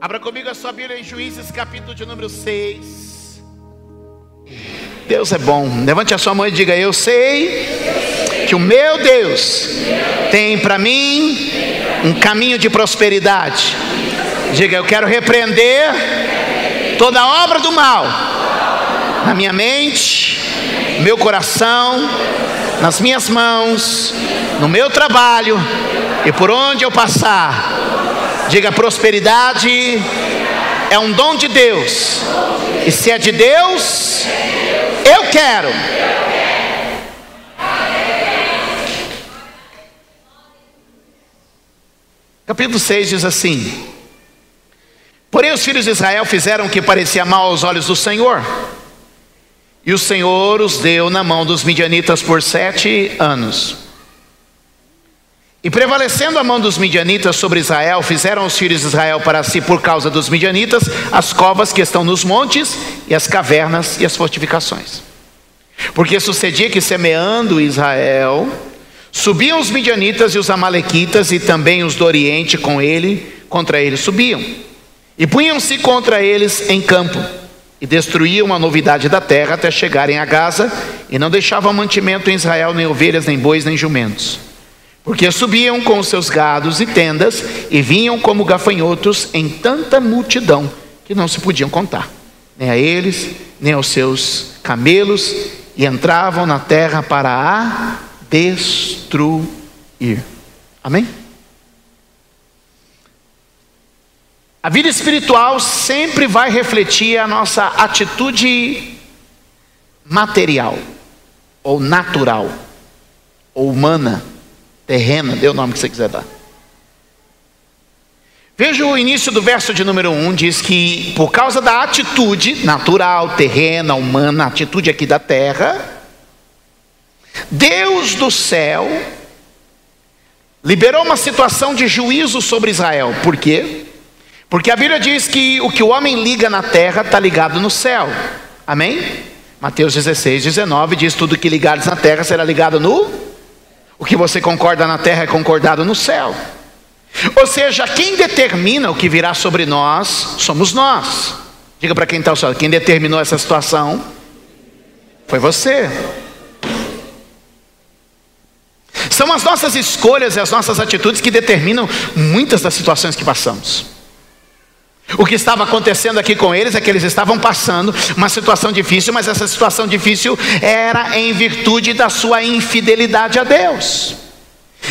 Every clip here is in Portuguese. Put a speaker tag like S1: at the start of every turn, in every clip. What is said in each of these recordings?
S1: Abra comigo a sua Bíblia em Juízes, capítulo de número 6. Deus é bom. Levante a sua mão e diga: eu sei que o meu Deus tem para mim um caminho de prosperidade. Diga: eu quero repreender toda obra do mal na minha mente, no meu coração, nas minhas mãos, no meu trabalho e por onde eu passar. Diga: prosperidade é um dom de Deus, e se é de Deus, eu quero. Capítulo 6 diz assim: porém os filhos de Israel fizeram o que parecia mal aos olhos do Senhor, e o Senhor os deu na mão dos midianitas por 7 anos. E prevalecendo a mão dos midianitas sobre Israel, fizeram os filhos de Israel para si, por causa dos midianitas, as covas que estão nos montes, e as cavernas e as fortificações. Porque sucedia que, semeando Israel, subiam os midianitas e os amalequitas, e também os do Oriente com ele, contra ele subiam, e punham-se contra eles em campo, e destruíam a novidade da terra até chegarem a Gaza, e não deixavam mantimento em Israel, nem ovelhas, nem bois, nem jumentos. Porque subiam com os seus gados e tendas, e vinham como gafanhotos em tanta multidão, que não se podiam contar, nem a eles, nem aos seus camelos, e entravam na terra para a destruir. Amém? A vida espiritual sempre vai refletir a nossa atitude material, ou natural, ou humana, terrena, dê o nome que você quiser dar. Veja o início do verso de número 1, diz que por causa da atitude natural, terrena, humana, atitude aqui da terra, Deus do céu liberou uma situação de juízo sobre Israel. Por quê? Porque a Bíblia diz que o homem liga na terra está ligado no céu. Amém? Mateus 16:19 diz: tudo que ligares na terra será ligado no... O que você concorda na terra é concordado no céu. Ou seja, quem determina o que virá sobre nós somos nós. Diga para quem está ao seu lado: quem determinou essa situação foi você. São as nossas escolhas e as nossas atitudes que determinam muitas das situações que passamos. O que estava acontecendo aqui com eles é que eles estavam passando uma situação difícil, mas essa situação difícil era em virtude da sua infidelidade a Deus.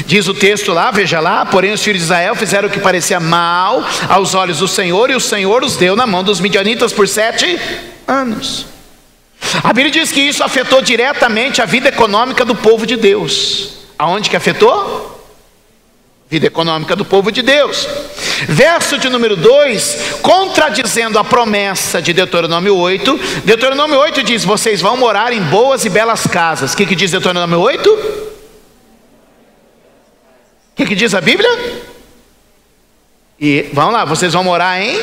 S1: Diz o texto lá, veja lá: porém os filhos de Israel fizeram o que parecia mal aos olhos do Senhor, e o Senhor os deu na mão dos midianitas por 7 anos. A Bíblia diz que isso afetou diretamente a vida econômica do povo de Deus. Aonde que afetou? Vida econômica do povo de Deus. Verso de número 2, contradizendo a promessa de Deuteronômio 8. Deuteronômio 8 diz: vocês vão morar em boas e belas casas. O que diz Deuteronômio 8? O que diz a Bíblia? E vamos lá, vocês vão morar em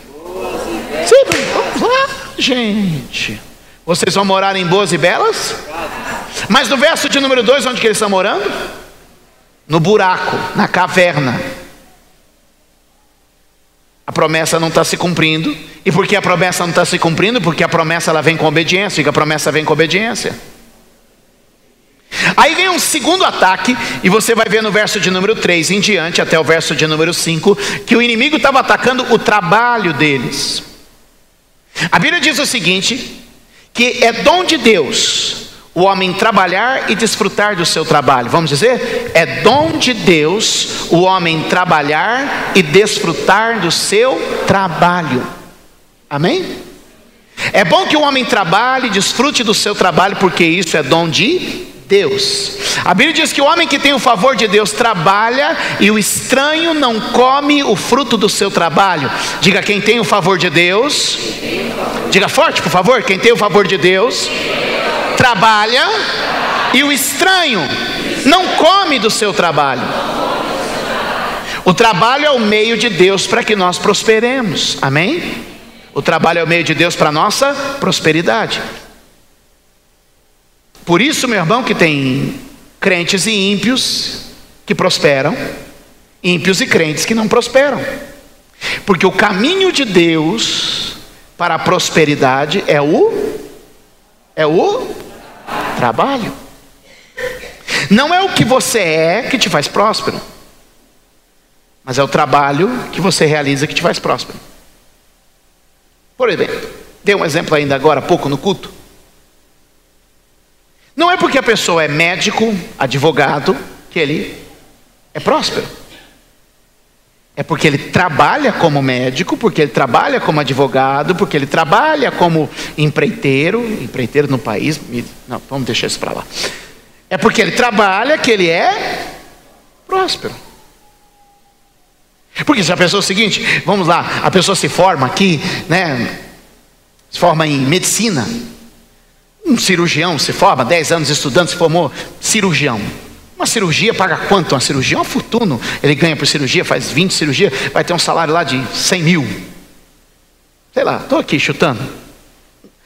S1: boas e belas. Sim, vamos lá, gente. Vocês vão morar em boas e belas? Mas no verso de número 2, onde que eles estão morando? No buraco, na caverna. A promessa não está se cumprindo. E por que a promessa não está se cumprindo? Porque a promessa ela vem com obediência. E a promessa vem com obediência. Aí vem um segundo ataque, e você vai ver no verso de número 3 em diante, até o verso de número 5, que o inimigo estava atacando o trabalho deles. A Bíblia diz o seguinte: que é dom de Deus o homem trabalhar e desfrutar do seu trabalho. Vamos dizer? É dom de Deus o homem trabalhar e desfrutar do seu trabalho. Amém? É bom que o homem trabalhe e desfrute do seu trabalho, porque isso é dom de Deus. A Bíblia diz que o homem que tem o favor de Deus trabalha, e o estranho não come o fruto do seu trabalho. Diga: quem tem o favor de Deus. Diga forte, por favor: quem tem o favor de Deus trabalha, e o estranho não come do seu trabalho. O trabalho é o meio de Deus para que nós prosperemos. Amém? O trabalho é o meio de Deus para a nossa prosperidade. Por isso, meu irmão, que tem crentes e ímpios que prosperam, ímpios e crentes que não prosperam. Porque o caminho de Deus para a prosperidade é o trabalho. Não é o que você é que te faz próspero, mas é o trabalho que você realiza que te faz próspero. Por exemplo, dei um exemplo ainda agora há pouco no culto. Não é porque a pessoa é médico, advogado, que ele é próspero. É porque ele trabalha como médico, porque ele trabalha como advogado, porque ele trabalha como empreiteiro no país. Não, vamos deixar isso para lá. É porque ele trabalha que ele é próspero. Porque se a pessoa é o seguinte, vamos lá, a pessoa se forma aqui, né? Se forma em medicina. Um cirurgião se forma, 10 anos estudando, se formou cirurgião. Uma cirurgia paga quanto? Uma cirurgia é um fortuna. Ele ganha por cirurgia, faz 20 cirurgias, vai ter um salário lá de 100 mil. Sei lá, estou aqui chutando.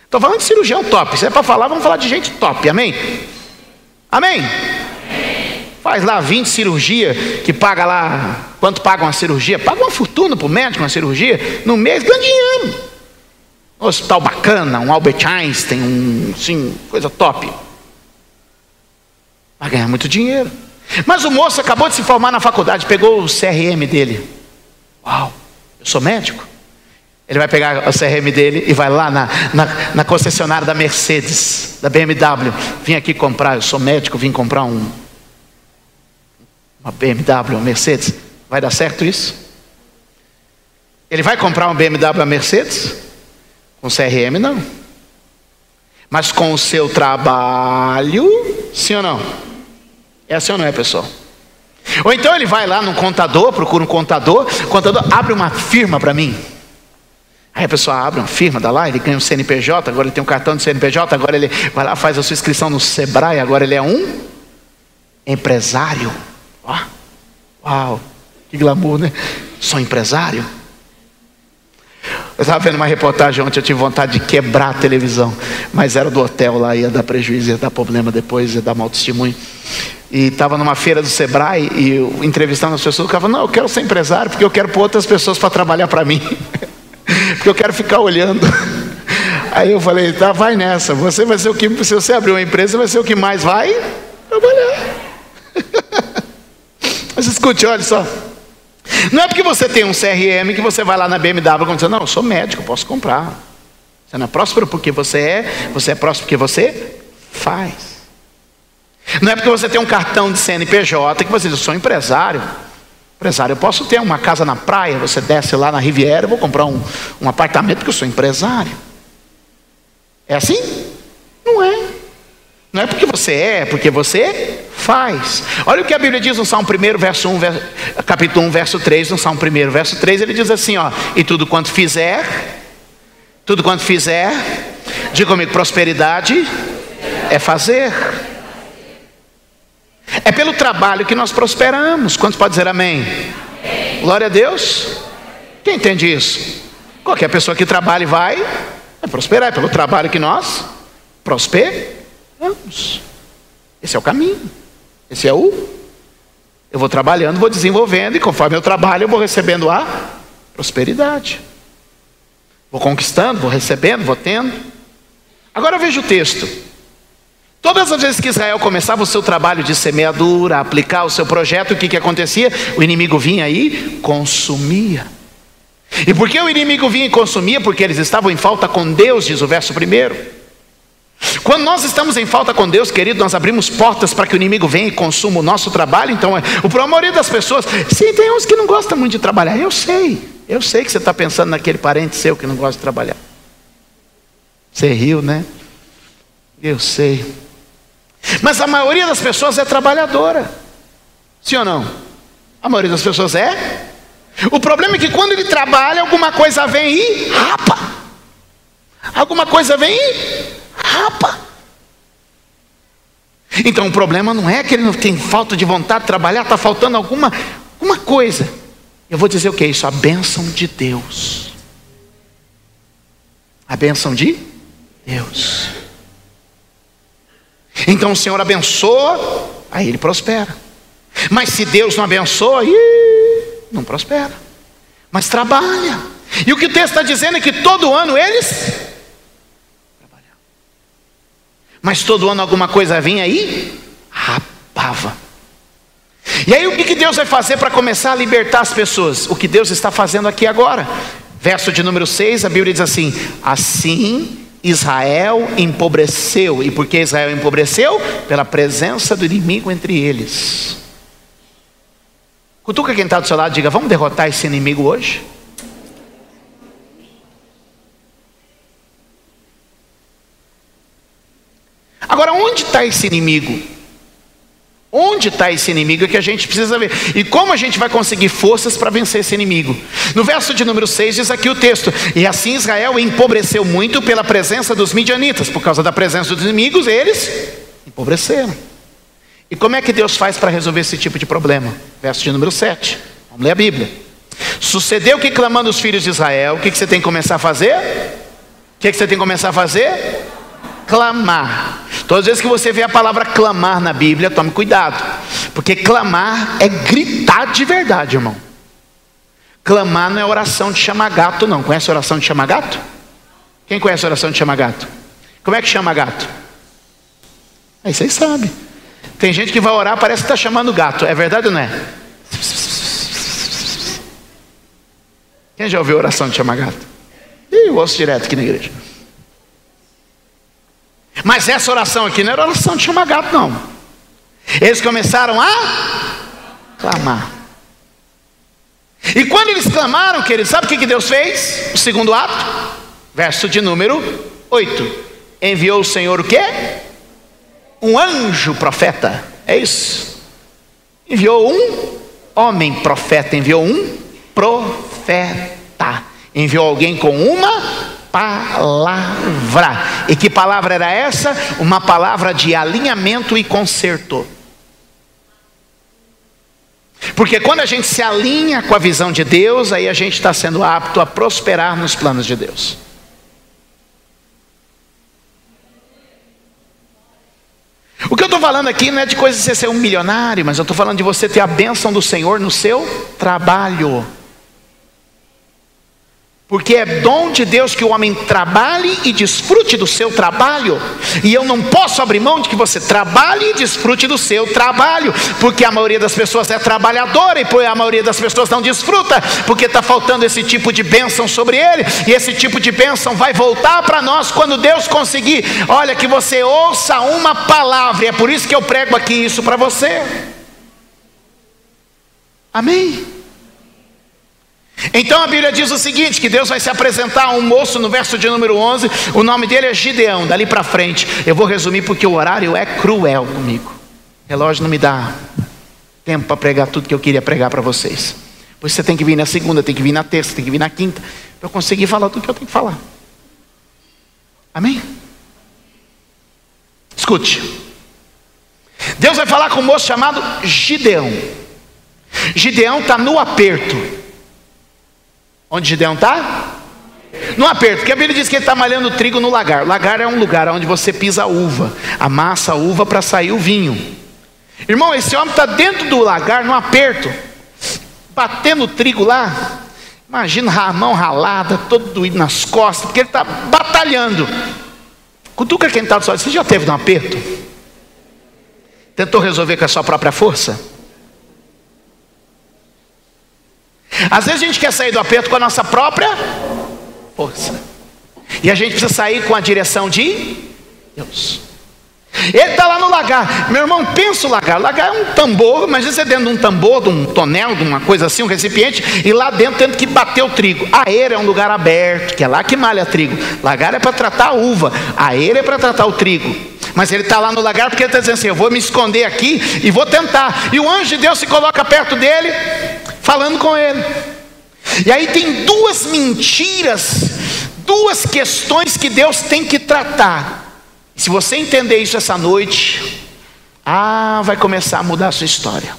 S1: Estou falando de cirurgião top. Se é para falar, vamos falar de gente top, amém? Amém? Faz lá 20 cirurgias, que paga lá, quanto paga uma cirurgia? Paga uma fortuna para o médico uma cirurgia, no mês ganha dinheiro. Um hospital bacana, um Albert Einstein, sim, coisa top. Vai ganhar muito dinheiro. Mas o moço acabou de se formar na faculdade, pegou o CRM dele. Uau, eu sou médico. Ele vai pegar o CRM dele e vai lá na concessionária da Mercedes, da BMW. Vim aqui comprar, eu sou médico, vim comprar uma BMW, uma Mercedes. Vai dar certo isso? Ele vai comprar uma BMW, uma Mercedes? Com CRM não. Mas com o seu trabalho, sim ou não? É assim ou não é, pessoal? Ou então ele vai lá num contador, procura um contador, o contador abre uma firma para mim. Aí a pessoa abre uma firma, dá lá, ele ganha um CNPJ, agora ele tem um cartão de CNPJ, agora ele vai lá, faz a sua inscrição no Sebrae, agora ele é um empresário. Uau, que glamour, né? Sou empresário. Eu estava vendo uma reportagem ontem, eu tive vontade de quebrar a televisão, mas era do hotel lá, ia dar prejuízo, ia dar problema depois, ia dar mau testemunho. E estava numa feira do Sebrae e eu, entrevistando as pessoas, o cara falou, não, eu quero ser empresário porque eu quero pôr outras pessoas para trabalhar para mim. Porque eu quero ficar olhando. Aí eu falei, tá, vai nessa, você vai ser o que, se você abrir uma empresa, vai ser o que mais vai trabalhar. Mas escute, olha só. Não é porque você tem um CRM que você vai lá na BMW e diz, não, eu sou médico, eu posso comprar. Você não é próspero porque você é próspero porque você faz. Não é porque você tem um cartão de CNPJ que você diz, eu sou empresário. Empresário, eu posso ter uma casa na praia, você desce lá na Riviera, eu vou comprar um apartamento porque eu sou empresário. É assim? Não é. Não é porque você é porque você faz. Olha o que a Bíblia diz no Salmo 1, verso 1, capítulo 1, verso 3, no Salmo 1, verso 3, ele diz assim, ó, e tudo quanto fizer, diga comigo, prosperidade é fazer. É pelo trabalho que nós prosperamos. Quantos podem dizer amém? Amém? Glória a Deus. Quem entende isso? Qualquer pessoa que trabalhe vai prosperar. É pelo trabalho que nós prosperamos. Esse é o caminho. Esse é eu vou trabalhando, vou desenvolvendo, e conforme eu trabalho eu vou recebendo a prosperidade. Vou conquistando, vou recebendo, vou tendo. Agora veja o texto. Todas as vezes que Israel começava o seu trabalho de semeadura, aplicar o seu projeto, o que acontecia? O inimigo vinha e consumia. E por que o inimigo vinha e consumia? Porque eles estavam em falta com Deus, diz o verso 1. Quando nós estamos em falta com Deus, querido, nós abrimos portas para que o inimigo venha e consuma o nosso trabalho. Então, a maioria das pessoas, sim, tem uns que não gostam muito de trabalhar. Eu sei que você está pensando naquele parente seu que não gosta de trabalhar. Você riu, né? Eu sei. Mas a maioria das pessoas é trabalhadora. Sim ou não? A maioria das pessoas é. O problema é que quando ele trabalha, alguma coisa vem e rapa. Alguma coisa vem e rapa. Então o problema não é que ele não tem falta de vontade de trabalhar, está faltando alguma coisa. Eu vou dizer o que é isso? A bênção de Deus. A bênção de Deus. Então o Senhor abençoa, aí ele prospera. Mas se Deus não abençoa, não prospera. mas trabalha. E o que o texto está dizendo é que todo ano eles trabalhavam. Mas todo ano alguma coisa vinha aí, rapava. E aí o que Deus vai fazer para começar a libertar as pessoas? O que Deus está fazendo aqui agora. Verso de número 6, a Bíblia diz assim: assim Israel empobreceu. E por que Israel empobreceu? Pela presença do inimigo entre eles. Cutuca quem está do seu lado e diga: vamos derrotar esse inimigo hoje? Agora, onde está esse inimigo? Onde está esse inimigo é que a gente precisa ver. E como a gente vai conseguir forças para vencer esse inimigo? No verso de número 6 diz aqui o texto: e assim Israel empobreceu muito pela presença dos midianitas. Por causa da presença dos inimigos, eles empobreceram. E como é que Deus faz para resolver esse tipo de problema? Verso de número 7. Vamos ler a Bíblia. Sucedeu que, clamando os filhos de Israel, o que você tem que começar a fazer? O que você tem que começar a fazer? Clamar. Todas as vezes que você vê a palavra clamar na Bíblia, tome cuidado, porque clamar é gritar de verdade, irmão. Clamar não é oração de chamar gato, não. Conhece a oração de chamar gato? Quem conhece a oração de chamar gato? Como é que chama gato? Aí vocês sabem. Tem gente que vai orar, parece que está chamando gato. É verdade ou não é? Quem já ouviu a oração de chamar gato? Eu ouço direto aqui na igreja. Mas essa oração aqui não era oração de chamar gato, não. Eles começaram a clamar. E quando eles clamaram, queridos, sabe o que Deus fez? O segundo ato, verso de número 8. Enviou o Senhor o quê? Um anjo profeta. É isso. Enviou um homem profeta. Enviou um profeta. Enviou alguém com uma palavra. E que palavra era essa? Uma palavra de alinhamento e conserto. Porque quando a gente se alinha com a visão de Deus, aí a gente está sendo apto a prosperar nos planos de Deus. O que eu estou falando aqui não é de coisa de você ser um milionário, mas eu estou falando de você ter a bênção do Senhor no seu trabalho. Porque é dom de Deus que o homem trabalhe e desfrute do seu trabalho. E eu não posso abrir mão de que você trabalhe e desfrute do seu trabalho. Porque a maioria das pessoas é trabalhadora e a maioria das pessoas não desfruta. Porque está faltando esse tipo de bênção sobre ele. E esse tipo de bênção vai voltar para nós quando Deus conseguir. Olha, que você ouça uma palavra. E é por isso que eu prego aqui isso para você. Amém? Então a Bíblia diz o seguinte, que Deus vai se apresentar a um moço no verso de número 11, o nome dele é Gideão. Dali para frente, eu vou resumir porque o horário é cruel comigo. O relógio não me dá tempo para pregar tudo que eu queria pregar para vocês. Por isso você tem que vir na segunda, tem que vir na terça, tem que vir na quinta, para eu conseguir falar tudo que eu tenho que falar. Amém? Escute. Deus vai falar com um moço chamado Gideão. Gideão está no aperto. Onde Gideão está? No aperto, porque a Bíblia diz que ele está malhando trigo no lagar. O lagar é um lugar onde você pisa a uva, amassa a uva para sair o vinho. Irmão, esse homem está dentro do lagar, no aperto, batendo o trigo lá. Imagina a mão ralada, todo doído nas costas, porque ele está batalhando. Cutuca quem está do seu lado. Você já teve no aperto? Tentou resolver com a sua própria força? Às vezes a gente quer sair do aperto com a nossa própria força. E a gente precisa sair com a direção de Deus. Ele está lá no lagar. Meu irmão, pensa o lagar. O lagar é um tambor. Imagina você dentro de um tambor, de um tonel, de uma coisa assim, um recipiente. E lá dentro tendo que bater o trigo. A eira é um lugar aberto, que é lá que malha trigo. Lagar é para tratar a uva. A eira é para tratar o trigo. Mas ele está lá no lagar porque ele está dizendo assim: eu vou me esconder aqui e vou tentar. E o anjo de Deus se coloca perto dele, falando com ele. E aí tem duas mentiras, duas questões que Deus tem que tratar. Se você entender isso essa noite, vai começar a mudar a sua história.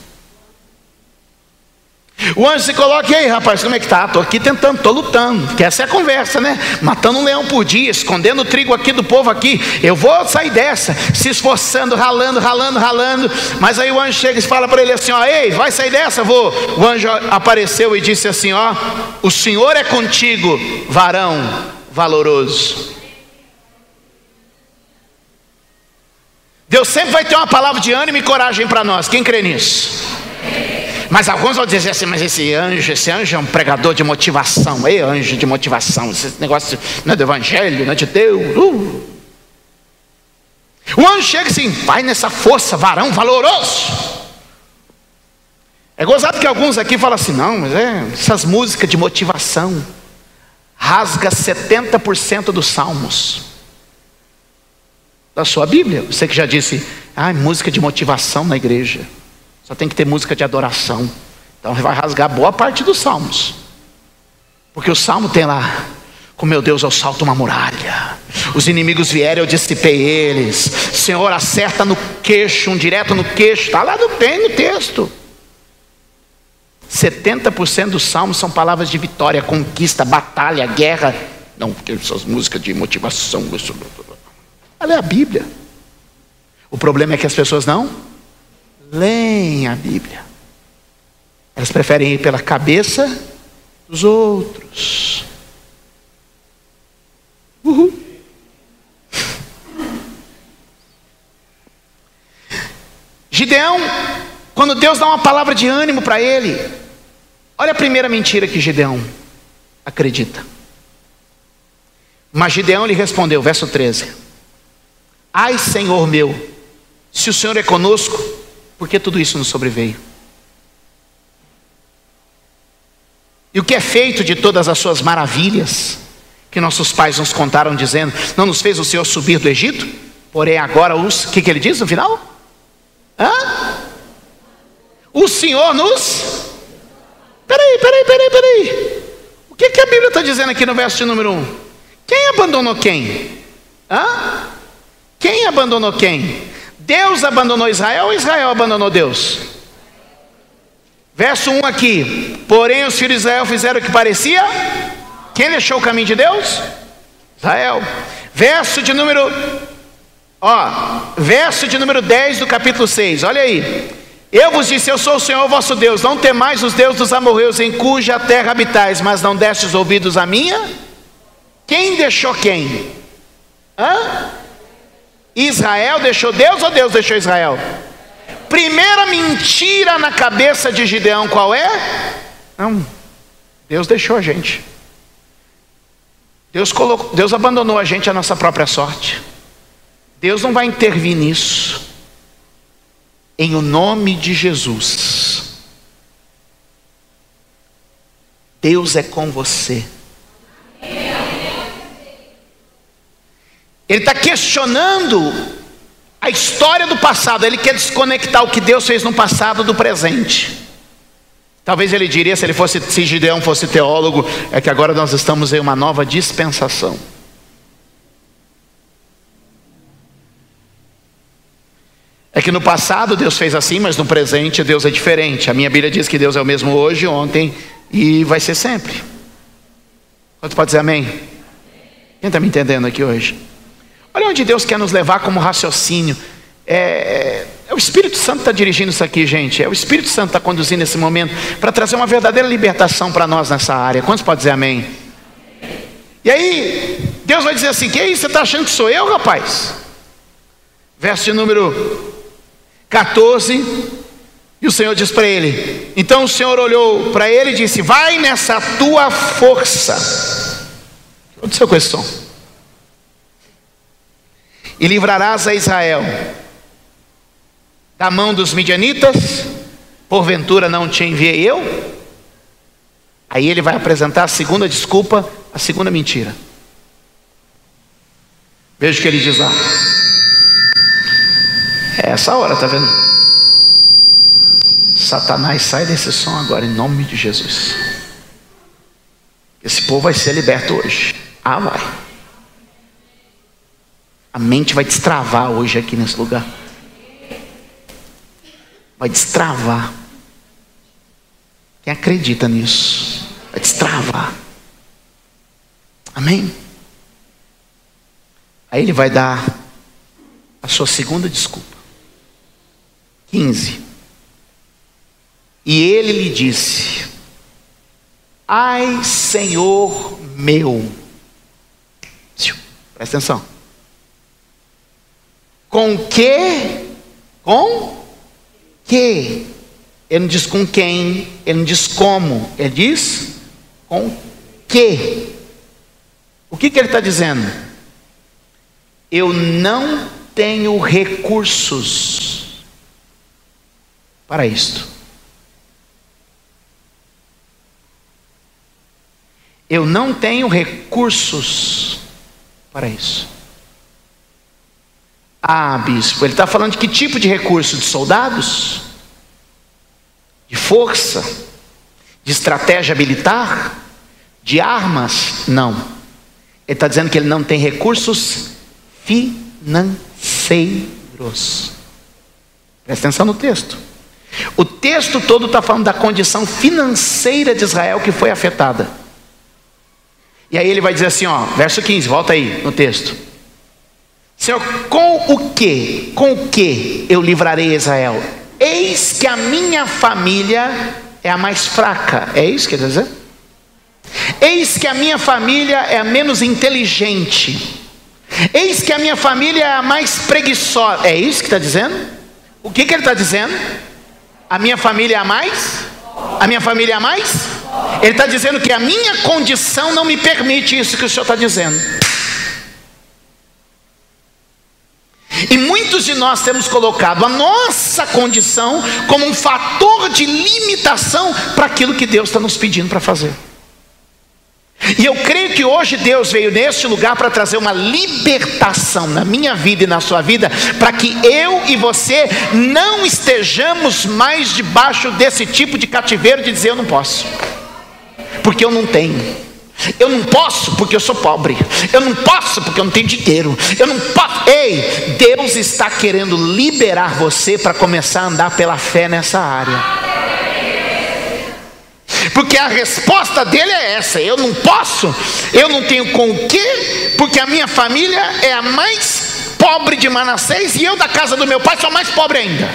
S1: O anjo se coloca: e aí, rapaz, como é que tá? Estou aqui tentando, estou lutando, porque essa é a conversa, né? Matando um leão por dia, escondendo o trigo aqui do povo aqui. Eu vou sair dessa, se esforçando, ralando. Mas aí o anjo chega e fala para ele assim: ó, ei, vai sair dessa? Vou. O anjo apareceu e disse assim: ó, o Senhor é contigo, varão valoroso. Deus sempre vai ter uma palavra de ânimo e coragem para nós. Quem crê nisso? Mas alguns vão dizer assim: mas esse anjo é um pregador de motivação. Ei, anjo de motivação, esse negócio não é do evangelho, não é de Deus. O anjo chega assim: vai nessa força, varão valoroso. É gozado que alguns aqui falam assim: não, mas essas músicas de motivação rasga 70% dos salmos da sua Bíblia. Você que já disse: música de motivação na igreja, só tem que ter música de adoração. Então vai rasgar boa parte dos salmos, porque o salmo tem lá: com meu Deus eu salto uma muralha, os inimigos vierem, eu dissipei eles. Senhor, acerta no queixo, direto no queixo. Está lá no texto. 70% dos salmos são palavras de vitória, conquista, batalha, guerra. Não, porque essas músicas de motivação, ela é a Bíblia. O problema é que as pessoas não leem a Bíblia. Elas preferem ir pela cabeça dos outros. Gideão, quando Deus dá uma palavra de ânimo para ele, olha a primeira mentira que Gideão acredita. Mas Gideão lhe respondeu, verso 13: ai, Senhor meu, se o Senhor é conosco, por que tudo isso nos sobreveio? E o que é feito de todas as suas maravilhas que nossos pais nos contaram, dizendo: não nos fez o Senhor subir do Egito? Porém agora o que ele diz no final? O Senhor nos... Peraí. O que a Bíblia está dizendo aqui no verso de número 1? Quem abandonou quem? Quem abandonou quem? Deus abandonou Israel ou Israel abandonou Deus? Verso 1 aqui: porém os filhos de Israel fizeram o que parecia. Quem deixou o caminho de Deus? Israel. Verso de número 10 do capítulo 6, olha aí: eu vos disse, eu sou o Senhor vosso Deus, não temais os deuses dos amorreus em cuja terra habitais, mas não destes ouvidos a minha. Quem deixou quem? Israel deixou Deus ou Deus deixou Israel? Primeira mentira na cabeça de Gideão, qual é? Não, Deus deixou a gente. Deus abandonou a gente à nossa própria sorte. Deus não vai intervir nisso. Em o nome de Jesus, Deus é com você. Ele está questionando a história do passado. Ele quer desconectar o que Deus fez no passado do presente. Talvez ele diria, se Gideão fosse teólogo, é que agora nós estamos em uma nova dispensação. É que no passado Deus fez assim, mas no presente Deus é diferente. A minha Bíblia diz que Deus é o mesmo hoje, ontem e vai ser sempre. Quanto pode dizer amém? Quem está me entendendo aqui hoje? Olha onde Deus quer nos levar como raciocínio. O Espírito Santo está dirigindo isso aqui, gente. É o Espírito Santo está conduzindo esse momento para trazer uma verdadeira libertação para nós nessa área. Quantos podem dizer amém? E aí Deus vai dizer assim: que é isso? Você está achando que sou eu, rapaz? Verso de número 14, e o Senhor diz para ele: então o Senhor olhou para ele e disse: vai nessa tua força. O que aconteceu com esse som? E livrarás a Israel da mão dos midianitas, porventura não te enviei eu? Aí ele vai apresentar a segunda desculpa, a segunda mentira. Veja o que ele diz lá. É essa hora, tá vendo? Satanás, sai desse som agora, em nome de Jesus. Esse povo vai ser liberto hoje. Vai. A mente vai destravar hoje aqui nesse lugar. Vai destravar. Quem acredita nisso vai destravar. Amém? Aí ele vai dar a sua segunda desculpa. 15. E ele lhe disse: ai, Senhor meu. Presta atenção. Com que? Com que? Ele não diz com quem, ele não diz como, ele diz com que. O que ele está dizendo? Eu não tenho recursos para isto. Eu não tenho recursos para isso. Ah, bispo, ele está falando de que tipo de recurso? De soldados? De força? De estratégia militar? De armas? Não. Ele está dizendo que ele não tem recursos financeiros. Presta atenção no texto. O texto todo está falando da condição financeira de Israel que foi afetada. E aí ele vai dizer assim, ó, verso 15, volta aí no texto. Senhor, com o que eu livrarei Israel? Eis que a minha família é a mais fraca. É isso que ele está dizendo? Eis que a minha família é a menos inteligente. Eis que a minha família é a mais preguiçosa. É isso que está dizendo? O que ele está dizendo? A minha família é a mais? A minha família é a mais? Ele está dizendo que a minha condição não me permite isso que o Senhor está dizendo. E muitos de nós temos colocado a nossa condição como um fator de limitação para aquilo que Deus está nos pedindo para fazer. E eu creio que hoje Deus veio neste lugar para trazer uma libertação na minha vida e na sua vida, para que eu e você não estejamos mais debaixo desse tipo de cativeiro de dizer eu não posso, porque eu não tenho. Eu não posso porque eu sou pobre. Eu não posso porque eu não tenho dinheiro. Eu não posso. Ei, Deus está querendo liberar você para começar a andar pela fé nessa área. Porque a resposta dele é essa: eu não posso, eu não tenho com o quê, porque a minha família é a mais pobre de Manassés e eu da casa do meu pai sou mais pobre ainda.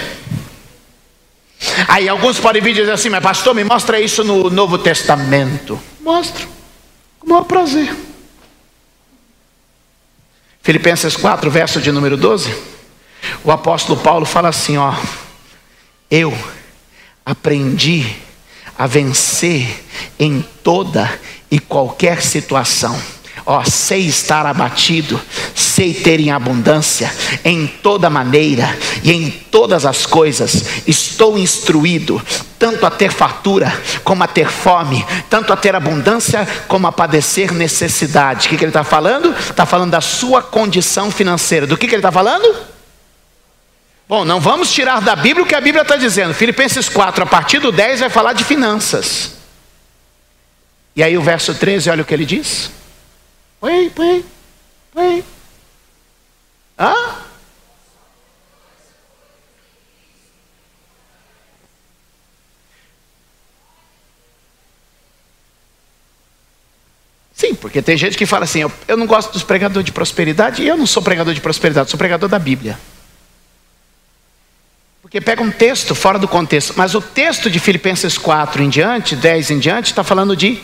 S1: Aí alguns podem vir dizer assim: mas pastor, me mostra isso no Novo Testamento. Mostro, com o maior prazer. Filipenses 4, verso de número 12. O apóstolo Paulo fala assim, ó: eu aprendi a vencer em toda e qualquer situação. Ó, sei estar abatido, sei ter em abundância, em toda maneira e em todas as coisas estou instruído, tanto a ter fartura como a ter fome, tanto a ter abundância como a padecer necessidade. O que ele está falando? Está falando da sua condição financeira. Do que ele está falando? Bom, não vamos tirar da Bíblia o que a Bíblia está dizendo. Filipenses 4, a partir do 10 vai falar de finanças. E aí o verso 13, olha o que ele diz. Põe aí. Hã? Sim, porque tem gente que fala assim, eu não gosto dos pregadores de prosperidade, e eu não sou pregador de prosperidade, sou pregador da Bíblia. Porque pega um texto fora do contexto, mas o texto de Filipenses 4 em diante, 10 em diante, está falando de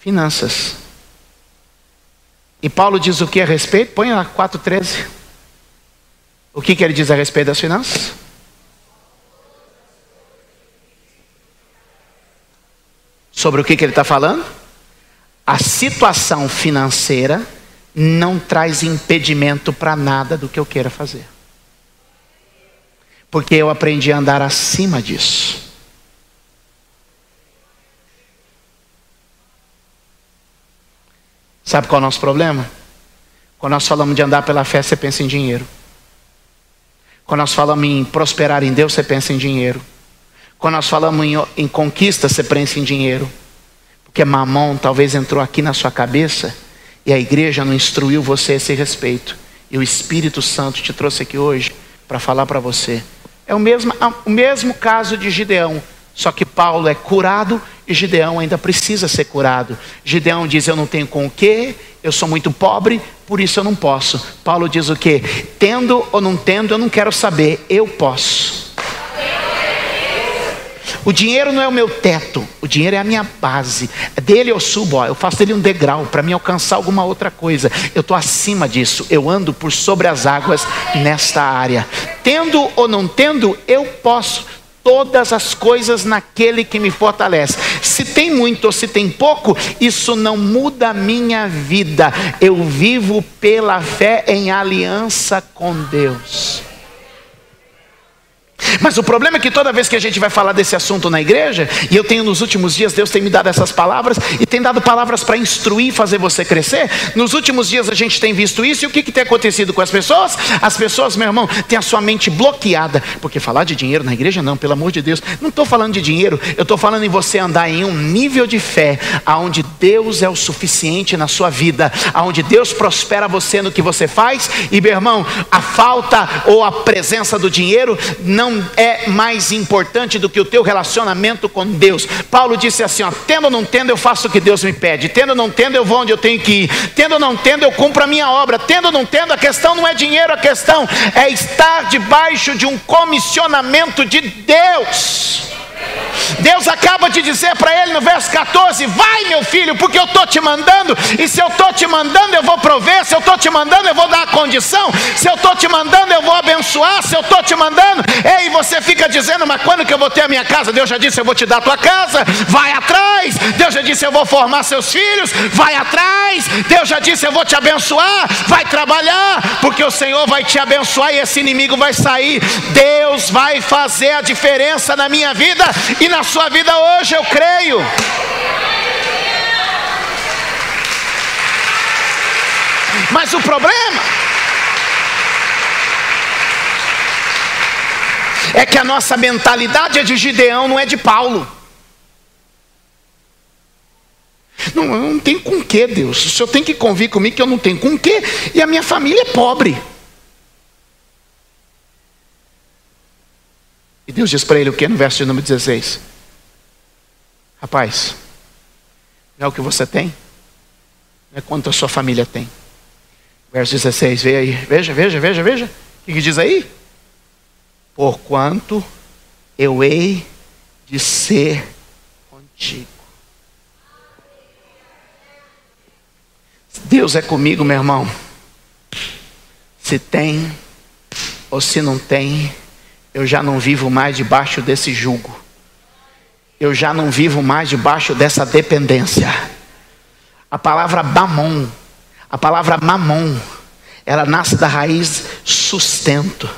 S1: finanças. E Paulo diz o que a respeito? Põe lá 4,13. O que ele diz a respeito das finanças? Sobre o que ele está falando? A situação financeira não traz impedimento para nada do que eu queira fazer. Porque eu aprendi a andar acima disso. Sabe qual é o nosso problema? Quando nós falamos de andar pela fé, você pensa em dinheiro. Quando nós falamos em prosperar em Deus, você pensa em dinheiro. Quando nós falamos em conquista, você pensa em dinheiro. Porque Mamon talvez entrou aqui na sua cabeça e a igreja não instruiu você a esse respeito. E o Espírito Santo te trouxe aqui hoje para falar para você. É o mesmo caso de Gideão. Só que Paulo é curado e Gideão ainda precisa ser curado. Gideão diz: eu não tenho com o quê, eu sou muito pobre, por isso eu não posso. Paulo diz o quê? Tendo ou não tendo, eu não quero saber, eu posso. O dinheiro não é o meu teto, o dinheiro é a minha base. Dele eu subo, eu faço dele um degrau para me alcançar alguma outra coisa. Eu estou acima disso, eu ando por sobre as águas nesta área. Tendo ou não tendo, eu posso todas as coisas naquele que me fortalece. Se tem muito ou se tem pouco, isso não muda a minha vida. Eu vivo pela fé em aliança com Deus. Mas o problema é que toda vez que a gente vai falar desse assunto na igreja, e eu tenho nos últimos dias, Deus tem me dado essas palavras, e tem dado palavras para instruir e fazer você crescer. Nos últimos dias a gente tem visto isso, e o que tem acontecido com as pessoas? As pessoas, meu irmão, têm a sua mente bloqueada, porque falar de dinheiro na igreja não, pelo amor de Deus. Não estou falando de dinheiro, eu estou falando em você andar em um nível de fé, onde Deus é o suficiente na sua vida, onde Deus prospera você no que você faz, e meu irmão, a falta ou a presença do dinheiro não é mais importante do que o teu relacionamento com Deus. Paulo disse assim, tendo ou não tendo, eu faço o que Deus me pede. Tendo ou não tendo, eu vou onde eu tenho que ir. Tendo ou não tendo, eu cumpro a minha obra. Tendo ou não tendo, a questão não é dinheiro, a questão é estar debaixo de um comissionamento de Deus. Deus acaba de dizer para ele no verso 14, vai meu filho, porque eu estou te mandando, e se eu estou te mandando eu vou prover, se eu estou te mandando eu vou dar a condição, se eu estou te mandando eu vou abençoar, se eu estou te mandando, ei, você fica dizendo, mas quando que eu vou ter a minha casa? Deus já disse, eu vou te dar a tua casa, vai atrás. Deus já disse, eu vou formar seus filhos, vai atrás. Deus já disse, eu vou te abençoar, vai trabalhar, porque o Senhor vai te abençoar e esse inimigo vai sair. Deus vai fazer a diferença na minha vida e na sua vida hoje, eu creio. Mas o problema é que a nossa mentalidade é de Gideão, não é de Paulo. Não tem com que, Deus. O Senhor tem que convir comigo que eu não tenho com que, e a minha família é pobre. E Deus diz para ele o que no verso de número 16? Rapaz, não é o que você tem, não é quanto a sua família tem. Verso 16, veja aí, veja. O que diz aí? Porquanto eu hei de ser contigo. Deus é comigo, meu irmão. Se tem ou se não tem, eu já não vivo mais debaixo desse jugo. Eu já não vivo mais debaixo dessa dependência. A palavra mamon, ela nasce da raiz sustento.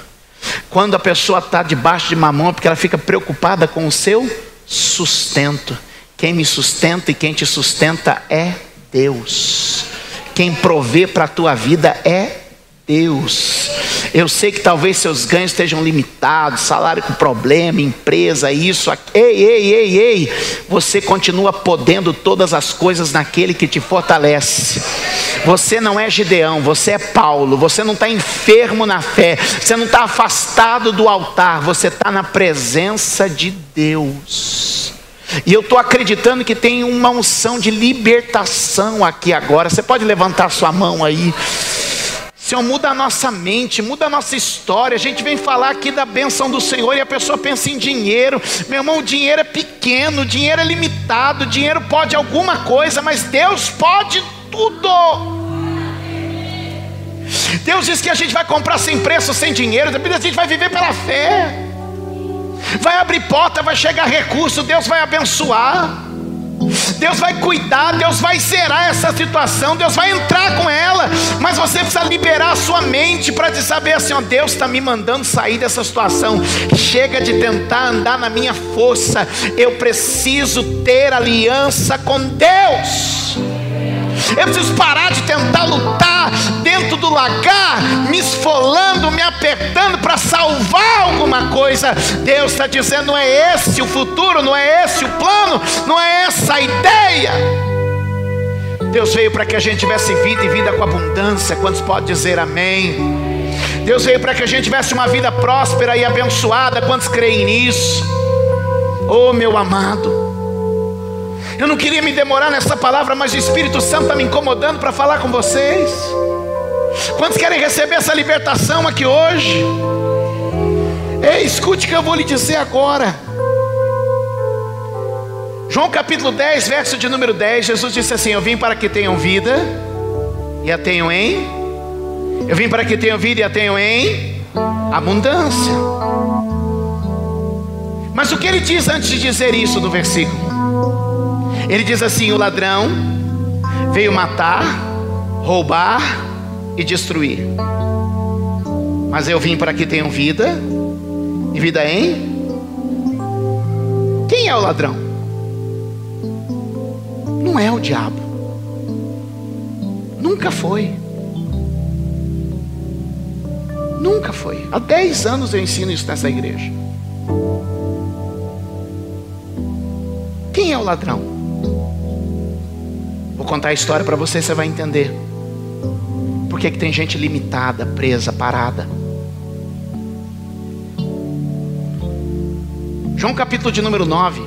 S1: Quando a pessoa está debaixo de mamon, é porque ela fica preocupada com o seu sustento. Quem me sustenta e quem te sustenta é Deus. Quem provê para a tua vida é Deus. Eu sei que talvez seus ganhos estejam limitados, salário com problema, empresa, isso, aqui. Ei, você continua podendo todas as coisas naquele que te fortalece. Você não é Gideão, você é Paulo. Você não está enfermo na fé, você não está afastado do altar, você está na presença de Deus. E eu estou acreditando que tem uma unção de libertação aqui agora. Você pode levantar sua mão aí. Senhor, muda a nossa mente, muda a nossa história. A gente vem falar aqui da bênção do Senhor e a pessoa pensa em dinheiro. Meu irmão, o dinheiro é pequeno, o dinheiro é limitado, o dinheiro pode alguma coisa, mas Deus pode tudo. Deus diz que a gente vai comprar sem preço, sem dinheiro. A gente vai viver pela fé. Vai abrir porta, vai chegar recurso, Deus vai abençoar. Deus vai cuidar, Deus vai zerar essa situação, Deus vai entrar com ela. Mas você precisa liberar a sua mente para te saber assim, Deus está me mandando sair dessa situação. Chega de tentar andar na minha força. Eu preciso ter aliança com Deus. Eu preciso parar de tentar lutar dentro do lagar, me esfolando, me apertando para salvar alguma coisa. Deus está dizendo, não é esse o futuro, não é esse o plano, não é essa a ideia. Deus veio para que a gente tivesse vida e vida com abundância. Quantos podem dizer amém? Deus veio para que a gente tivesse uma vida próspera e abençoada. Quantos creem nisso? Oh, meu amado, eu não queria me demorar nessa palavra, mas o Espírito Santo está me incomodando para falar com vocês. Quantos querem receber essa libertação aqui hoje? Ei, escute o que eu vou lhe dizer agora. João capítulo 10, verso de número 10, Jesus disse assim: eu vim para que tenham vida e a tenham em... Eu vim para que tenham vida e a tenham em abundância. Mas o que ele diz antes de dizer isso no versículo? Ele diz assim: o ladrão veio matar, roubar e destruir, mas eu vim para que tenham vida e vida em... Quem é o ladrão? Não é o diabo. Nunca foi. Nunca foi. Há 10 anos eu ensino isso nessa igreja. Quem é o ladrão? Vou contar a história para você, você vai entender por que tem gente limitada, presa, parada. João capítulo de número 9.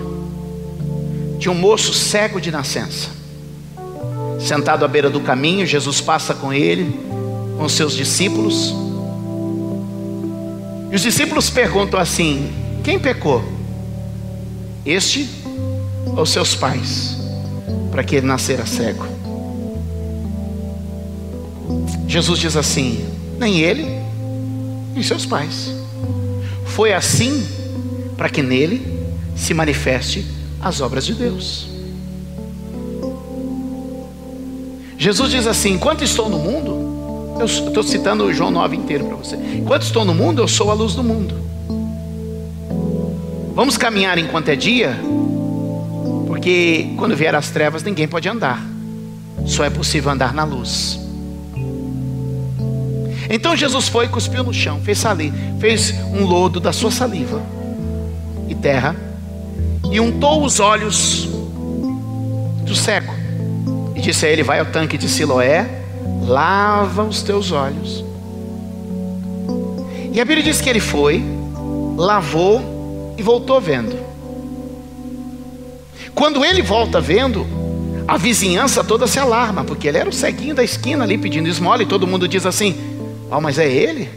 S1: Tinha um moço cego de nascença, sentado à beira do caminho. Jesus passa com ele, com seus discípulos. E os discípulos perguntam assim: quem pecou? Este ou seus pais, para que ele nascera cego? Jesus diz assim: nem ele, nem seus pais. Foi assim para que nele se manifeste as obras de Deus. Jesus diz assim: enquanto estou no mundo, eu estou citando João 9 inteiro para você. Enquanto estou no mundo, eu sou a luz do mundo. Vamos caminhar enquanto é dia, porque quando vier as trevas ninguém pode andar. Só é possível andar na luz. Então Jesus foi e cuspiu no chão, fez um lodo da sua saliva e terra, e untou os olhos do cego, e disse a ele: vai ao tanque de Siloé, lava os teus olhos. E a Bíblia diz que ele foi, lavou e voltou vendo. Quando ele volta vendo, a vizinhança toda se alarma, porque ele era o ceguinho da esquina ali pedindo esmola, e todo mundo diz assim: oh, mas é ele?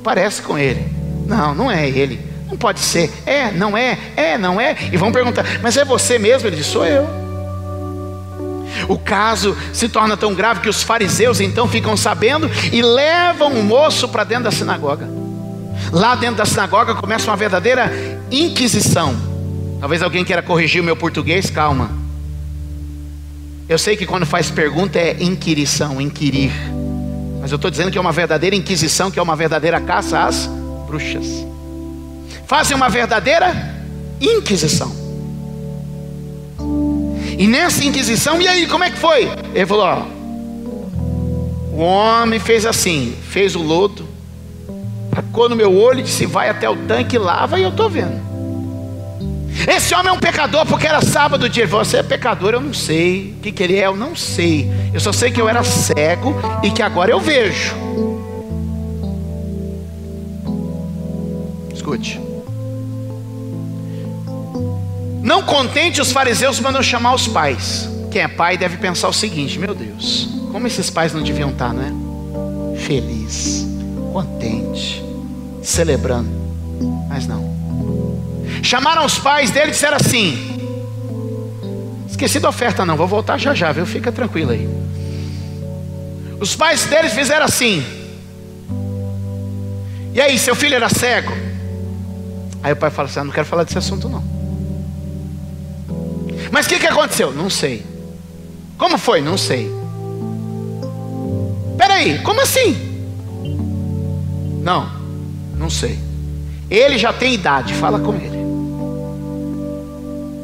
S1: Parece com ele. Não, não é ele. Não pode ser. É, não é. É, não é. E vão perguntar: mas é você mesmo? Ele diz: sou eu. O caso se torna tão grave que os fariseus então ficam sabendo e levam o moço para dentro da sinagoga. Lá dentro da sinagoga começa uma verdadeira inquisição. Talvez alguém queira corrigir o meu português. Calma. Eu sei que quando faz pergunta é inquirição, inquirir, mas eu estou dizendo que é uma verdadeira inquisição, que é uma verdadeira caça às bruxas. Fazem uma verdadeira inquisição. E nessa inquisição, e aí, como é que foi? Ele falou: ó, o homem fez assim, fez o lodo, tacou no meu olho e disse: vai até o tanque, lava, e eu estou vendo. Esse homem é um pecador, porque era sábado dia. Ele falou: você é pecador? Eu não sei. O que ele é? Eu não sei. Eu só sei que eu era cego e que agora eu vejo. Escute. Não contente, os fariseus mandam chamar os pais. Quem é pai deve pensar o seguinte: meu Deus, como esses pais não deviam estar, né? Feliz, contente, celebrando. Mas não. Chamaram os pais dele e disseram assim: esqueci da oferta não, vou voltar já já, viu? Fica tranquilo aí. Os pais deles fizeram assim: e aí, seu filho era cego? Aí o pai fala assim: não quero falar desse assunto não. Mas o que aconteceu? Não sei. Como foi? Não sei. Peraí, como assim? Não sei. Ele já tem idade, fala com ele.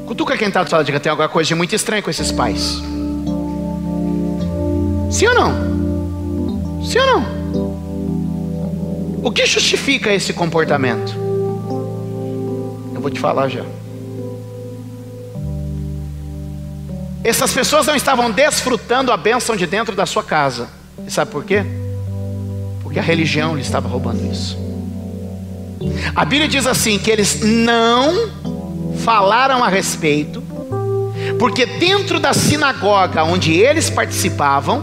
S1: Cutuca quem está do lado, diga: tem alguma coisa de muito estranha com esses pais. Sim ou não? Sim ou não? O que justifica esse comportamento? Eu vou te falar já. Essas pessoas não estavam desfrutando a bênção de dentro da sua casa. E sabe por quê? Porque a religião lhe estava roubando isso. A Bíblia diz assim: que eles não falaram a respeito, porque dentro da sinagoga onde eles participavam,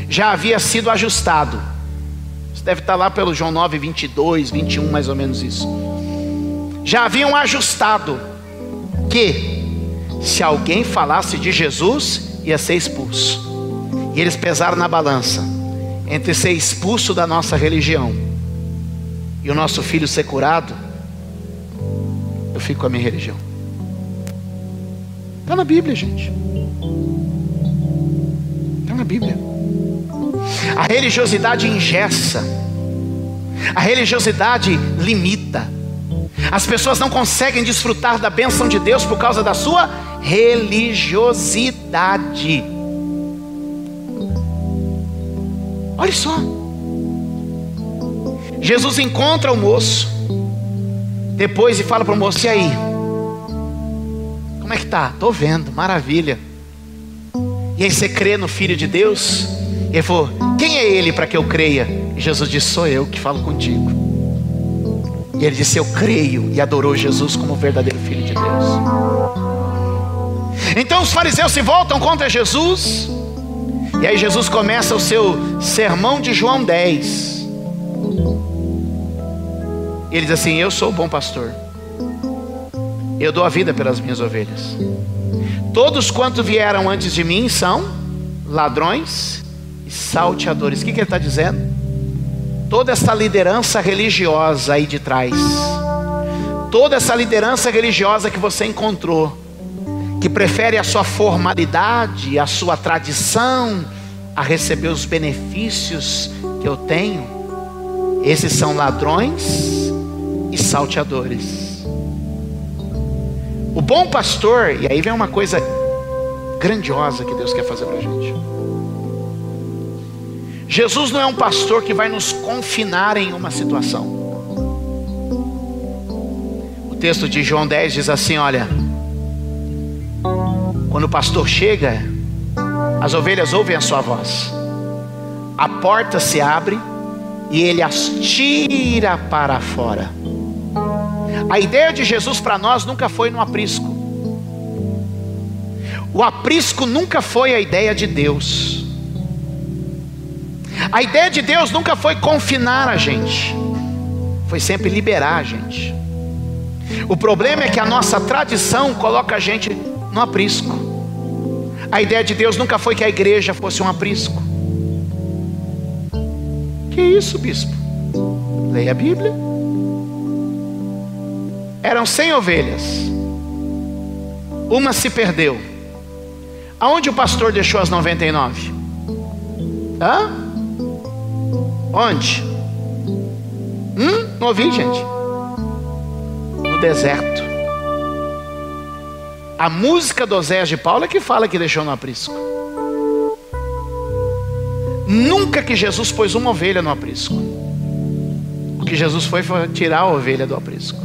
S1: já havia sido ajustado. Isso deve estar lá pelo João 9, 22, 21, mais ou menos isso. Já haviam ajustado que se alguém falasse de Jesus, ia ser expulso. E eles pesaram na balança entre ser expulso da nossa religião e o nosso filho ser curado. Eu fico com a minha religião. Está na Bíblia, gente. Está na Bíblia. A religiosidade engessa. A religiosidade limita. As pessoas não conseguem desfrutar da bênção de Deus por causa da sua religiosidade. Olha só. Jesus encontra o moço depois e fala para o moço: e aí? Como é que tá? Estou vendo, maravilha. E aí, você crê no Filho de Deus? E ele falou: quem é ele para que eu creia? E Jesus disse: sou eu que falo contigo. E ele disse: eu creio. E adorou Jesus como o verdadeiro Filho de Deus. Então os fariseus se voltam contra Jesus. E aí Jesus começa o seu sermão de João 10. E ele diz assim: eu sou o bom pastor, eu dou a vida pelas minhas ovelhas. Todos quanto vieram antes de mim são ladrões e salteadores. O que ele está dizendo? Toda essa liderança religiosa aí de trás, toda essa liderança religiosa que você encontrou, que prefere a sua formalidade, a sua tradição, a receber os benefícios que eu tenho, esses são ladrões e salteadores. O bom pastor, e aí vem uma coisa grandiosa que Deus quer fazer para a gente. Jesus não é um pastor que vai nos confinar em uma situação. O texto de João 10 diz assim: olha, quando o pastor chega, as ovelhas ouvem a sua voz, a porta se abre e ele as tira para fora. A ideia de Jesus para nós nunca foi no aprisco. O aprisco nunca foi a ideia de Deus. A ideia de Deus nunca foi confinar a gente, foi sempre liberar a gente. O problema é que a nossa tradição coloca a gente no aprisco. A ideia de Deus nunca foi que a igreja fosse um aprisco. Que isso, bispo? Leia a Bíblia. Eram 100 ovelhas, uma se perdeu. Aonde o pastor deixou as 99? Onde? Não ouvi, gente. No deserto. A música do Oséias de Paulo é que fala que deixou no aprisco. Nunca que Jesus pôs uma ovelha no aprisco. O que Jesus foi tirar a ovelha do aprisco.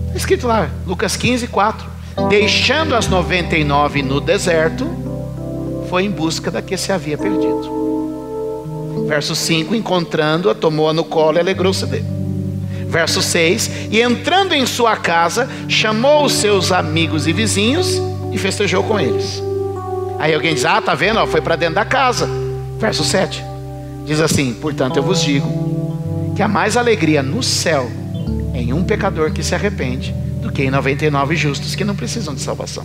S1: Está escrito lá, Lucas 15, 4. Deixando as 99 no deserto, foi em busca da que se havia perdido. Verso 5, encontrando-a, tomou-a no colo e alegrou-se dele. Verso 6, e entrando em sua casa, chamou os seus amigos e vizinhos e festejou com eles. Aí alguém diz: tá vendo? Foi para dentro da casa. Verso 7, diz assim: portanto eu vos digo, que há mais alegria no céu em um pecador que se arrepende, do que em 99 justos que não precisam de salvação.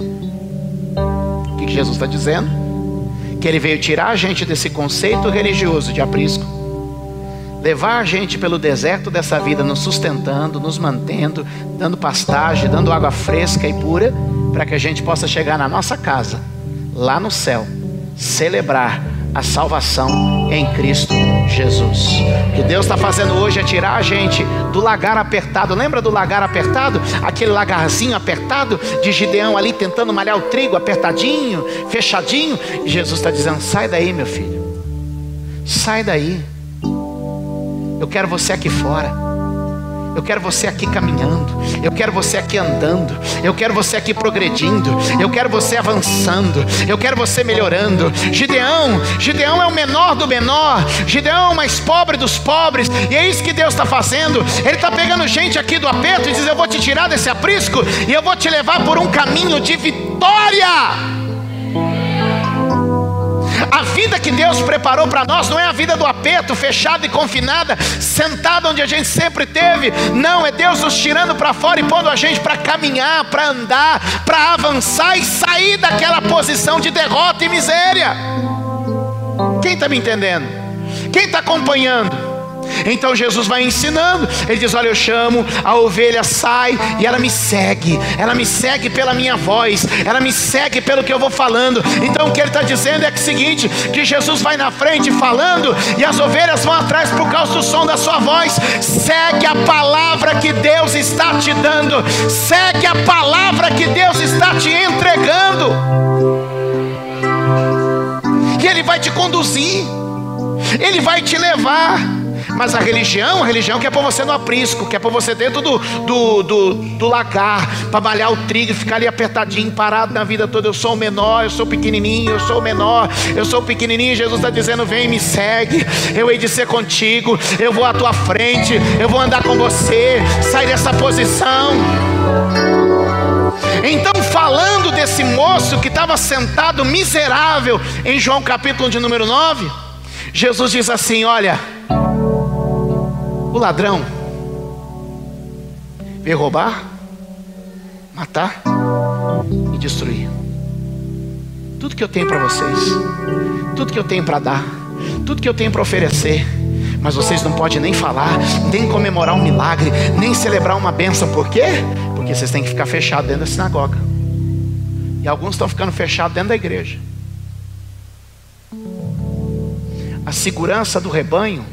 S1: O que Jesus está dizendo? Que ele veio tirar a gente desse conceito religioso de aprisco, levar a gente pelo deserto dessa vida, nos sustentando, nos mantendo, dando pastagem, dando água fresca e pura, para que a gente possa chegar na nossa casa, lá no céu, celebrar a salvação em Cristo Jesus. O que Deus está fazendo hoje é tirar a gente do lagar apertado. Lembra do lagar apertado? Aquele lagarzinho apertado de Gideão ali tentando malhar o trigo, apertadinho, fechadinho. E Jesus está dizendo: sai daí, meu filho, sai daí. Eu quero você aqui fora. Eu quero você aqui caminhando, eu quero você aqui andando, eu quero você aqui progredindo, eu quero você avançando, eu quero você melhorando. Gideão é o menor do menor, Gideão é o mais pobre dos pobres, e é isso que Deus está fazendo. Ele está pegando gente aqui do aperto e diz: eu vou te tirar desse aprisco e eu vou te levar por um caminho de vitória. A vida que Deus preparou para nós não é a vida do aperto, fechada e confinada, sentada onde a gente sempre teve. Não, é Deus nos tirando para fora e pondo a gente para caminhar, para andar, para avançar e sair daquela posição de derrota e miséria. Quem está me entendendo? Quem está acompanhando? Então Jesus vai ensinando. Ele diz: olha, eu chamo, a ovelha sai e ela me segue pela minha voz, ela me segue pelo que eu vou falando. Então o que ele está dizendo é o seguinte: que Jesus vai na frente falando e as ovelhas vão atrás por causa do som da sua voz. Segue a palavra que Deus está te dando, segue a palavra que Deus está te entregando, e Ele vai te conduzir, Ele vai te levar. Mas a religião quer pôr você no aprisco, quer pôr você dentro do lagar, para malhar o trigo e ficar ali apertadinho, parado na vida toda. Eu sou o menor, eu sou pequenininho, eu sou o menor, eu sou o pequenininho. Jesus está dizendo: vem, me segue, eu hei de ser contigo, eu vou à tua frente, eu vou andar com você. Sai dessa posição. Então, falando desse moço que estava sentado miserável em João capítulo de número 9, Jesus diz assim: olha, o ladrão veio roubar, matar e destruir. Tudo que eu tenho para vocês, tudo que eu tenho para dar, tudo que eu tenho para oferecer, mas vocês não podem nem falar, nem comemorar um milagre, nem celebrar uma bênção. Por quê? Porque vocês têm que ficar fechados dentro da sinagoga. E alguns estão ficando fechados dentro da igreja. A segurança do rebanho,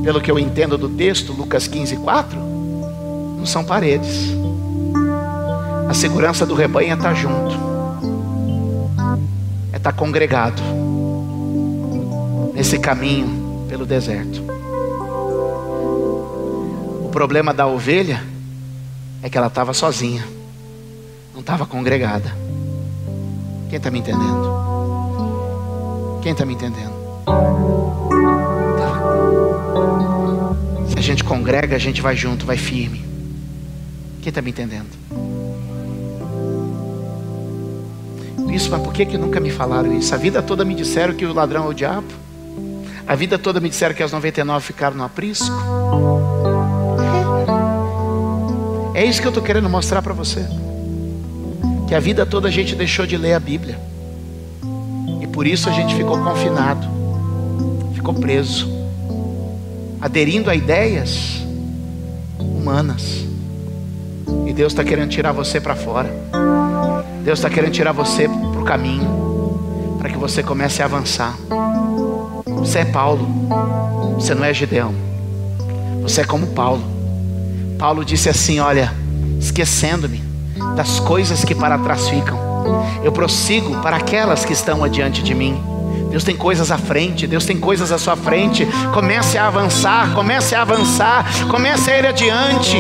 S1: pelo que eu entendo do texto, Lucas 15:4, não são paredes. A segurança do rebanho é estar junto, é estar congregado nesse caminho pelo deserto. O problema da ovelha é que ela estava sozinha, não estava congregada. Quem está me entendendo? Quem está me entendendo? Se a gente congrega, a gente vai junto, vai firme. Quem está me entendendo? Isso, mas por que nunca me falaram isso? A vida toda me disseram que o ladrão é o diabo. A vida toda me disseram que as 99 ficaram no aprisco. É isso que eu estou querendo mostrar para você. Que a vida toda a gente deixou de ler a Bíblia, e por isso a gente ficou confinado, ficou preso, aderindo a ideias humanas. E Deus está querendo tirar você para fora. Deus está querendo tirar você para o caminho, para que você comece a avançar. Você é Paulo, você não é Gideão. Você é como Paulo. Paulo disse assim: olha, esquecendo-me das coisas que para trás ficam, eu prossigo para aquelas que estão adiante de mim. Deus tem coisas à frente, Deus tem coisas à sua frente. Comece a avançar, comece a avançar, comece a ir adiante.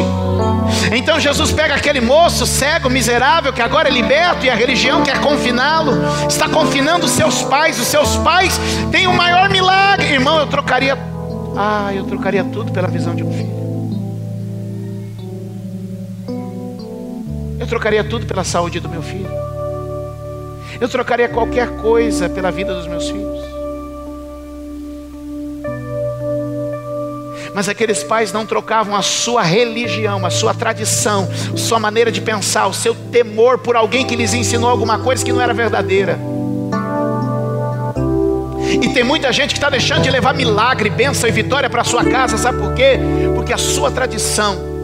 S1: Então Jesus pega aquele moço cego, miserável, que agora é liberto, e a religião quer confiná-lo, está confinando os seus pais. Os seus pais têm o maior milagre. Irmão, eu trocaria tudo pela visão de um filho. Eu trocaria tudo pela saúde do meu filho. Eu trocaria qualquer coisa pela vida dos meus filhos. Mas aqueles pais não trocavam a sua religião, a sua tradição, a sua maneira de pensar, o seu temor por alguém que lhes ensinou alguma coisa que não era verdadeira. E tem muita gente que está deixando de levar milagre, bênção e vitória para a sua casa. Sabe por quê? Porque a sua tradição.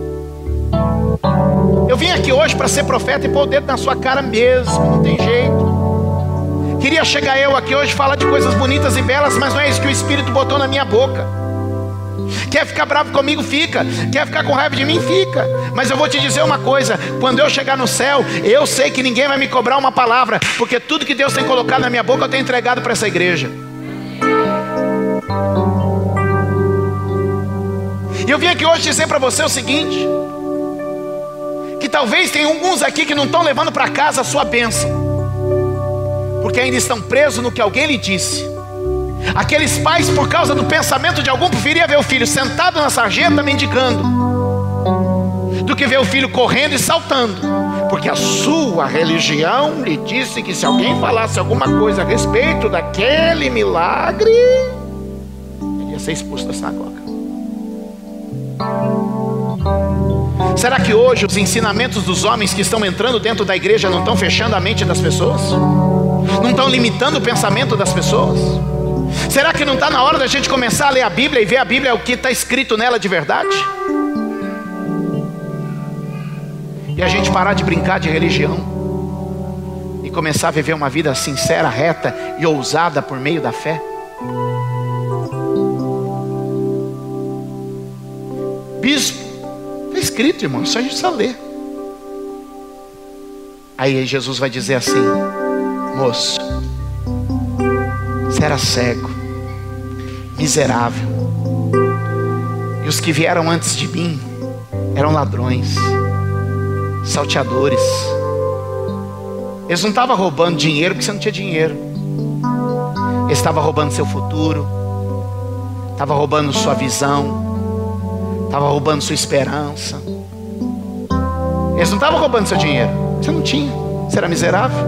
S1: Eu vim aqui hoje para ser profeta e pôr o dedo na sua cara mesmo, não tem jeito. Queria chegar eu aqui hoje e falar de coisas bonitas e belas, mas não é isso que o Espírito botou na minha boca. Quer ficar bravo comigo? Fica. Quer ficar com raiva de mim? Fica. Mas eu vou te dizer uma coisa: quando eu chegar no céu, eu sei que ninguém vai me cobrar uma palavra, porque tudo que Deus tem colocado na minha boca eu tenho entregado para essa igreja. E eu vim aqui hoje dizer para você o seguinte: que talvez tem alguns aqui que não estão levando para casa a sua bênção, porque ainda estão presos no que alguém lhe disse. Aqueles pais, por causa do pensamento de algum, preferia ver o filho sentado na sarjeta mendigando, do que ver o filho correndo e saltando, porque a sua religião lhe disse que se alguém falasse alguma coisa a respeito daquele milagre, ele ia ser expulso da sinagoga. Será que hoje os ensinamentos dos homens que estão entrando dentro da igreja não estão fechando a mente das pessoas? Não estão limitando o pensamento das pessoas? Será que não está na hora da gente começar a ler a Bíblia e ver a Bíblia, o que está escrito nela de verdade? E a gente parar de brincar de religião e começar a viver uma vida sincera, reta e ousada por meio da fé? Bispo, está escrito, irmão, só a gente precisa ler. Aí Jesus vai dizer assim: moço, você era cego, miserável, e os que vieram antes de mim eram ladrões, salteadores. Eles não estavam roubando dinheiro porque você não tinha dinheiro. Eles estavam roubando seu futuro, estavam roubando sua visão, estavam roubando sua esperança. Eles não estavam roubando seu dinheiro, você não tinha, você era miserável.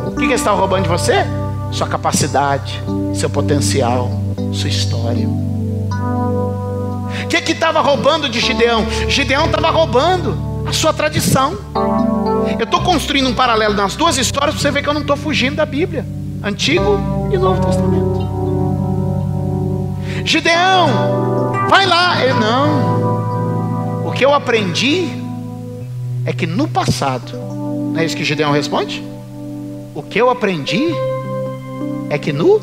S1: O que eles estavam roubando de você? Sua capacidade, seu potencial, sua história. O que estava roubando de Gideão? Gideão estava roubando a sua tradição. Eu estou construindo um paralelo nas duas histórias para você ver que eu não estou fugindo da Bíblia, Antigo e Novo Testamento. Gideão, vai lá. Ele, não. O que eu aprendi é que no passado, não é isso que Gideão responde? O que eu aprendi é que no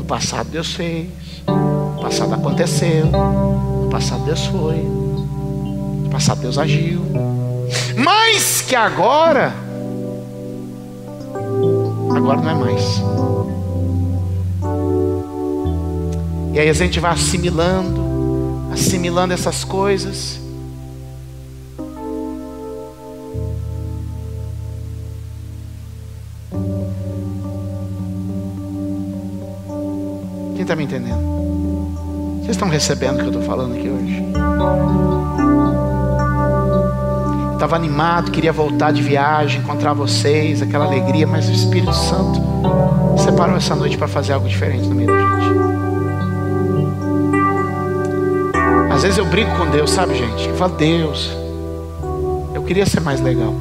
S1: passado Deus fez, no passado aconteceu, no passado Deus foi, no passado Deus agiu, mas que agora não é mais. E aí a gente vai assimilando essas coisas. Quem está me entendendo? Vocês estão recebendo o que eu estou falando aqui hoje? Estava animado, queria voltar de viagem, encontrar vocês, aquela alegria, mas o Espírito Santo separou essa noite para fazer algo diferente no meio da gente. Às vezes eu brigo com Deus, sabe, gente? Eu falo: Deus, eu queria ser mais legal.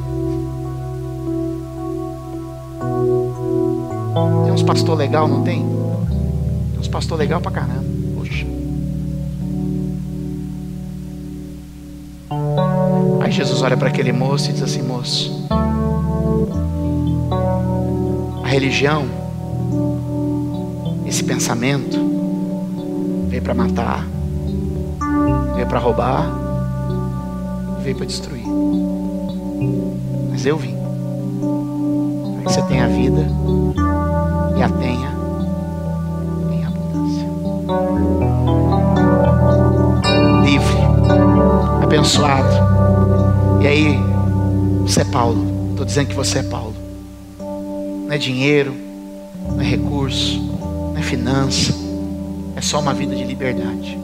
S1: Tem uns pastor legal, não tem? Tem uns pastor legal pra caramba. Poxa. Aí Jesus olha para aquele moço e diz assim: moço, a religião, esse pensamento veio para matar, veio para roubar, veio para destruir. Mas eu vim para que você tenha vida e a tenha em abundância. Livre, abençoado. E aí, você é Paulo. Estou dizendo que você é Paulo. Não é dinheiro, não é recurso, não é finança. É só uma vida de liberdade,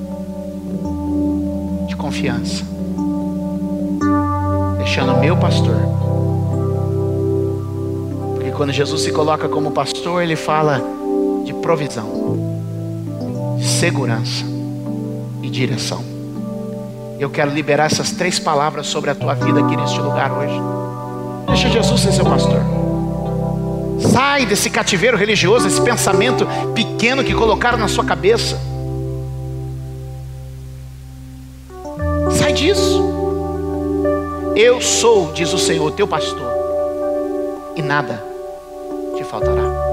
S1: de confiança, deixando o meu pastor. Porque quando Jesus se coloca como pastor, ele fala de provisão, de segurança e direção. Eu quero liberar essas 3 palavras sobre a tua vida aqui neste lugar hoje. Deixa Jesus ser seu pastor. Sai desse cativeiro religioso, esse pensamento pequeno que colocaram na sua cabeça. Sai disso. Eu sou, diz o Senhor, teu pastor, e nada te faltará.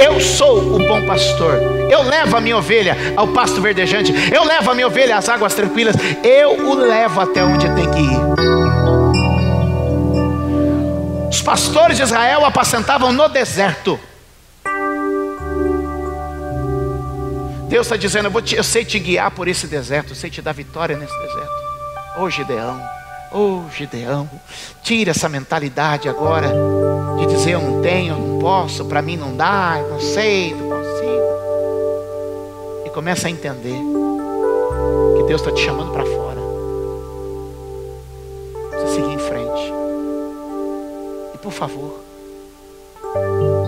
S1: Eu sou o bom pastor. Eu levo a minha ovelha ao pasto verdejante. Eu levo a minha ovelha às águas tranquilas. Eu o levo até onde tem que ir. Os pastores de Israel apacentavam no deserto. Deus está dizendo, eu sei te guiar por esse deserto, eu sei te dar vitória nesse deserto. Ô Gideão, tira essa mentalidade agora de dizer eu não tenho, eu não posso, para mim não dá, eu não sei, não consigo. E começa a entender que Deus está te chamando para fora. Você seguir em frente. E por favor,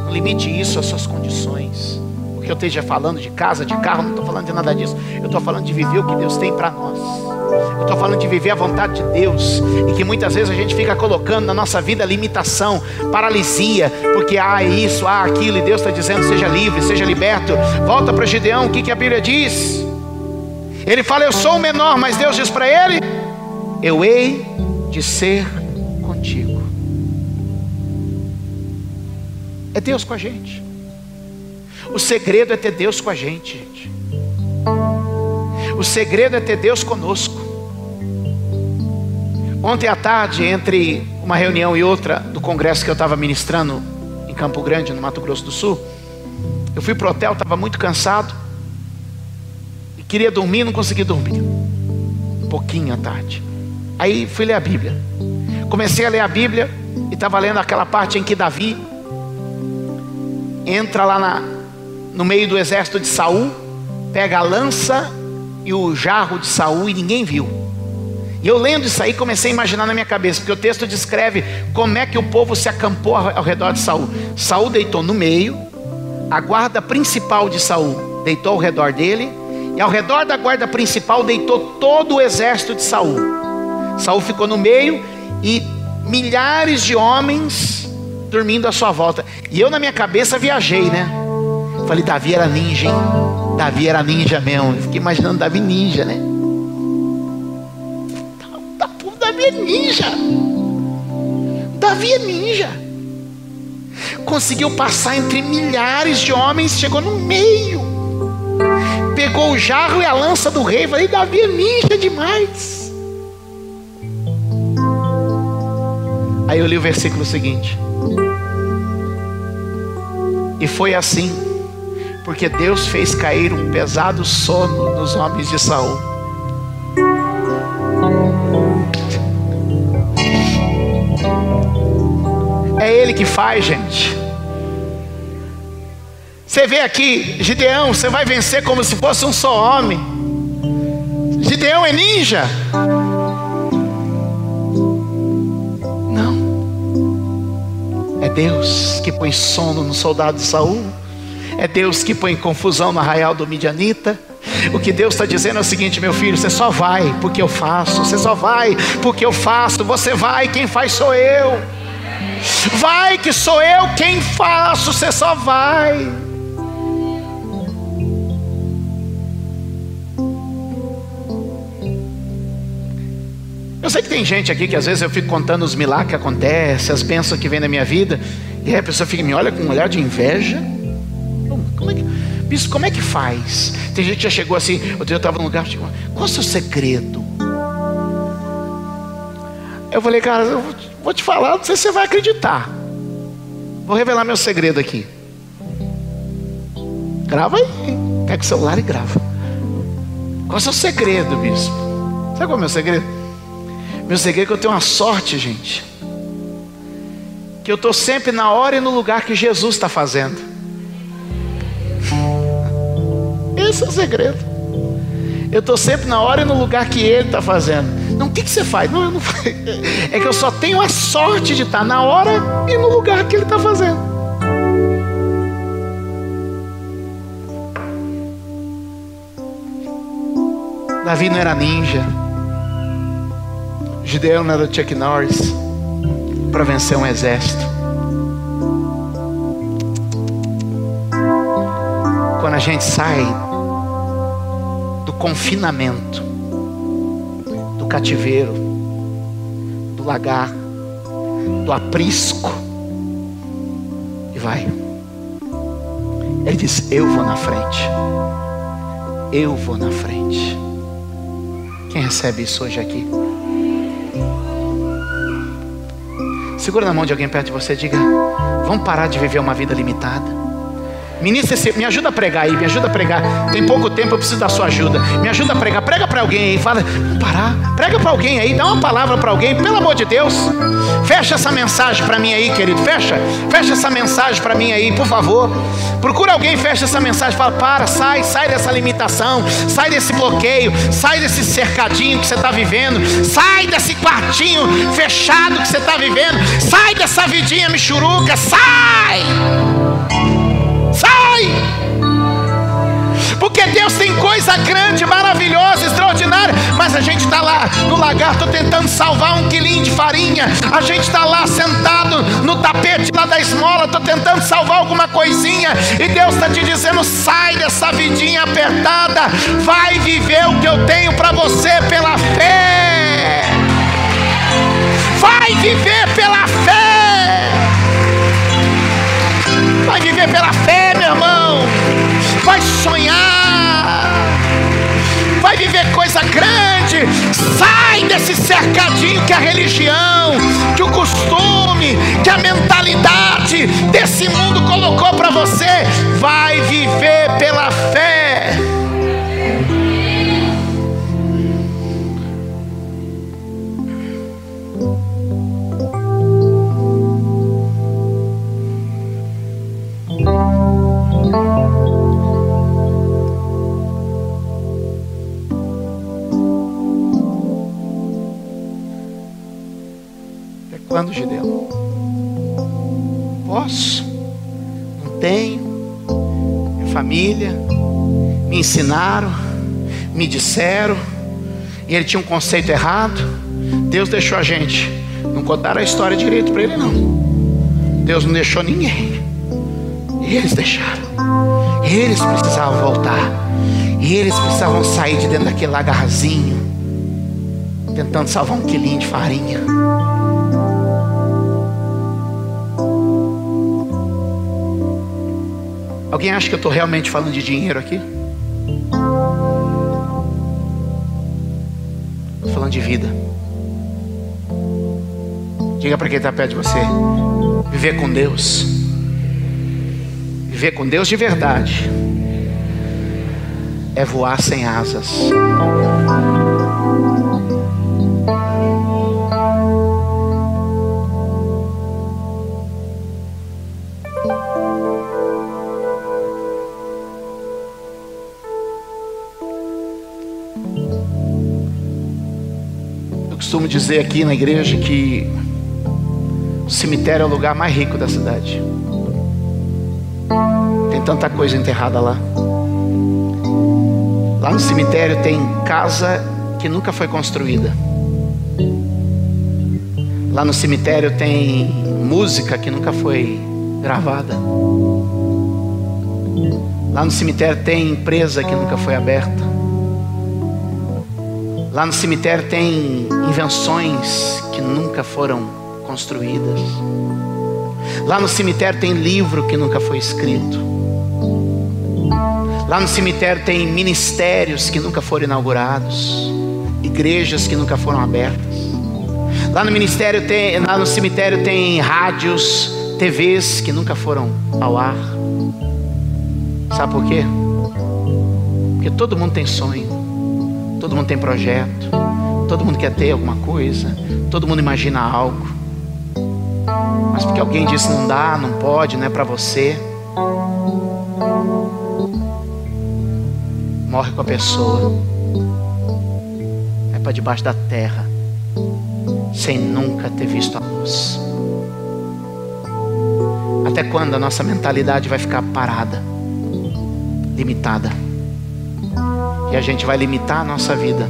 S1: não limite isso às suas condições. O que eu esteja falando de casa, de carro, não estou falando de nada disso. Eu estou falando de viver o que Deus tem para nós. Eu estou falando de viver a vontade de Deus. E que muitas vezes a gente fica colocando na nossa vida limitação, paralisia, porque isso, aquilo, e Deus está dizendo seja livre, seja liberto. Volta para Gideão, o que a Bíblia diz? Ele fala, eu sou o menor, mas Deus diz para ele, eu hei de ser contigo. É Deus com a gente. O segredo é ter Deus com a gente, gente. O segredo é ter Deus conosco. Ontem à tarde, entre uma reunião e outra do congresso que eu estava ministrando em Campo Grande, no Mato Grosso do Sul, eu fui para o hotel, estava muito cansado e queria dormir, não consegui dormir. Um pouquinho à tarde. Aí fui ler a Bíblia. Comecei a ler a Bíblia e estava lendo aquela parte em que Davi entra lá no meio do exército de Saul, pega a lança e o jarro de Saul e ninguém viu. E eu lendo isso aí comecei a imaginar na minha cabeça, porque o texto descreve como é que o povo se acampou ao redor de Saul. Saul deitou no meio, a guarda principal de Saul deitou ao redor dele, e ao redor da guarda principal deitou todo o exército de Saul. Saul ficou no meio e milhares de homens dormindo à sua volta. E eu na minha cabeça viajei, né? Falei, Davi era ninja, hein? Davi era ninja mesmo. Eu fiquei imaginando Davi ninja, né? Davi é ninja. Davi é ninja. Conseguiu passar entre milhares de homens, chegou no meio, pegou o jarro e a lança do rei. Falei, Davi é ninja demais. Aí eu li o versículo seguinte. E foi assim, porque Deus fez cair um pesado sono nos homens de Saul. É Ele que faz, gente. Você vê aqui, Gideão, você vai vencer como se fosse um só homem. Gideão é ninja? Não. É Deus que põe sono no soldado de Saul. É Deus que põe confusão no arraial do Midianita. O que Deus está dizendo é o seguinte, meu filho, você só vai porque eu faço. Você só vai porque eu faço. Você vai, quem faz sou eu. Vai que sou eu quem faço. Você só vai. Eu sei que tem gente aqui que às vezes eu fico contando os milagres que acontecem, as bênçãos que vêm na minha vida, e aí a pessoa fica, me olha com um olhar de inveja. Bispo, como é que faz? Tem gente que já chegou assim, outro dia eu estava num lugar, qual é o seu segredo? Eu falei, cara, eu vou te falar, não sei se você vai acreditar. Vou revelar meu segredo aqui. Grava aí, pega o celular e grava. Qual é o seu segredo, bispo? Sabe qual é o meu segredo? Meu segredo é que eu tenho uma sorte, gente, que eu estou sempre na hora e no lugar que Jesus está fazendo. Esse é o segredo. Eu estou sempre na hora e no lugar que Ele está fazendo. Não, o que você faz? Não, eu não faço. É que eu só tenho a sorte de estar na hora e no lugar que Ele está fazendo. Davi não era ninja. Gideão não era o Chuck Norris para vencer um exército. Quando a gente sai do confinamento, do cativeiro, do lagar, do aprisco, e vai, Ele diz, eu vou na frente. Eu vou na frente. Quem recebe isso hoje aqui? Segura na mão de alguém perto de você e diga, vamos parar de viver uma vida limitada. Ministra me ajuda a pregar aí, me ajuda a pregar. Tem pouco tempo, eu preciso da sua ajuda. Me ajuda a pregar, prega para alguém aí. Fala, vamos parar, prega para alguém aí, dá uma palavra para alguém, pelo amor de Deus. Fecha essa mensagem para mim aí, querido. Fecha essa mensagem para mim aí, por favor. Procura alguém, fecha essa mensagem. Fala, sai dessa limitação, sai desse bloqueio, sai desse cercadinho que você está vivendo, sai desse quartinho fechado que você está vivendo, sai dessa vidinha michuruca, sai! Porque Deus tem coisa grande, maravilhosa, extraordinária. Mas a gente está lá no lagarto tentando salvar 1 quilinho de farinha. A gente está lá sentado no tapete lá da esmola, estou tentando salvar alguma coisinha. E Deus está te dizendo, sai dessa vidinha apertada, vai viver o que eu tenho para você pela fé. Vai viver pela fé. Vai viver pela fé, meu irmão. Vai sonhar. Vai viver coisa grande. Sai desse cercadinho que a religião, que o costume, que a mentalidade desse mundo colocou para você. Vai viver pela fé. Quando, Gideão? Posso? Não tenho. Minha família me ensinaram, me disseram, e ele tinha um conceito errado. Deus deixou a gente. Não contaram a história direito para ele, não. Deus não deixou ninguém. Eles deixaram. Eles precisavam voltar. Eles precisavam sair de dentro daquele lagarzinho, tentando salvar 1 quilinho de farinha. Alguém acha que eu estou realmente falando de dinheiro aqui? Estou falando de vida. Diga para quem está perto de você: viver com Deus. Viver com Deus de verdade é voar sem asas. Costumo dizer aqui na igreja que o cemitério é o lugar mais rico da cidade. Tem tanta coisa enterrada lá. Lá no cemitério tem casa que nunca foi construída. Lá no cemitério tem música que nunca foi gravada. Lá no cemitério tem empresa que nunca foi aberta. Lá no cemitério tem invenções que nunca foram construídas. Lá no cemitério tem livro que nunca foi escrito. Lá no cemitério tem ministérios que nunca foram inaugurados, igrejas que nunca foram abertas. Lá no cemitério tem rádios, TVs que nunca foram ao ar. Sabe por quê? Porque todo mundo tem sonho. Todo mundo tem projeto, todo mundo quer ter alguma coisa, todo mundo imagina algo. Mas porque alguém disse não dá, não pode, não é para você, morre com a pessoa. É para debaixo da terra, sem nunca ter visto a luz. Até quando a nossa mentalidade vai ficar parada, limitada? E a gente vai limitar a nossa vida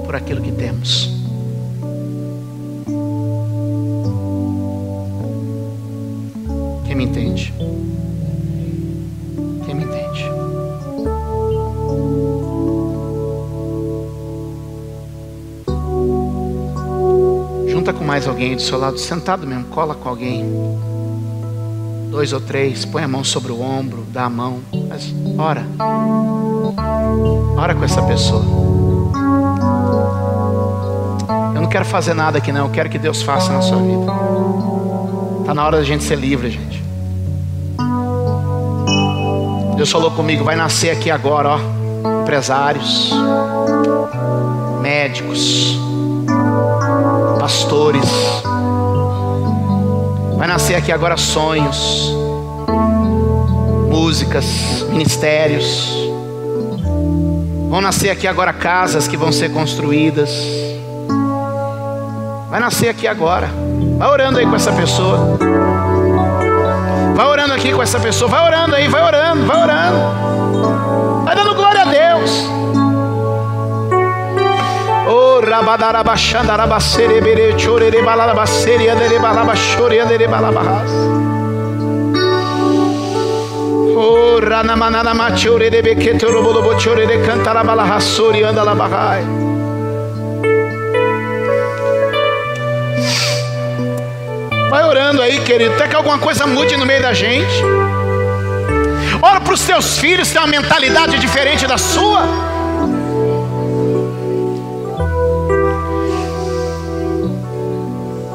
S1: por aquilo que temos. Quem me entende? Quem me entende? Junta com mais alguém do seu lado, sentado mesmo, cola com alguém. 2 ou 3, põe a mão sobre o ombro, dá a mão, mas ora com essa pessoa. Eu não quero fazer nada aqui não, eu quero que Deus faça na sua vida. Está na hora da gente ser livre, gente. Deus falou comigo, vai nascer aqui agora, ó, empresários, médicos, pastores. Vai nascer aqui agora sonhos, músicas, ministérios. Vão nascer aqui agora casas que vão ser construídas. Vai nascer aqui agora. Vai orando aí com essa pessoa. Vai orando aqui com essa pessoa. Vai orando aí, vai orando, vai orando. Vai dando glória a Deus. Oh, rabadarabaxandarabacere chorerebalabacere anderebalabachore anderebalabahas. Oh, ranamananamachore rebequetorobolobochore de cantarabalahasori andalabahai. Vai orando aí, querido, até que alguma coisa mude no meio da gente. Ora para os teus filhos, tem uma mentalidade diferente da sua.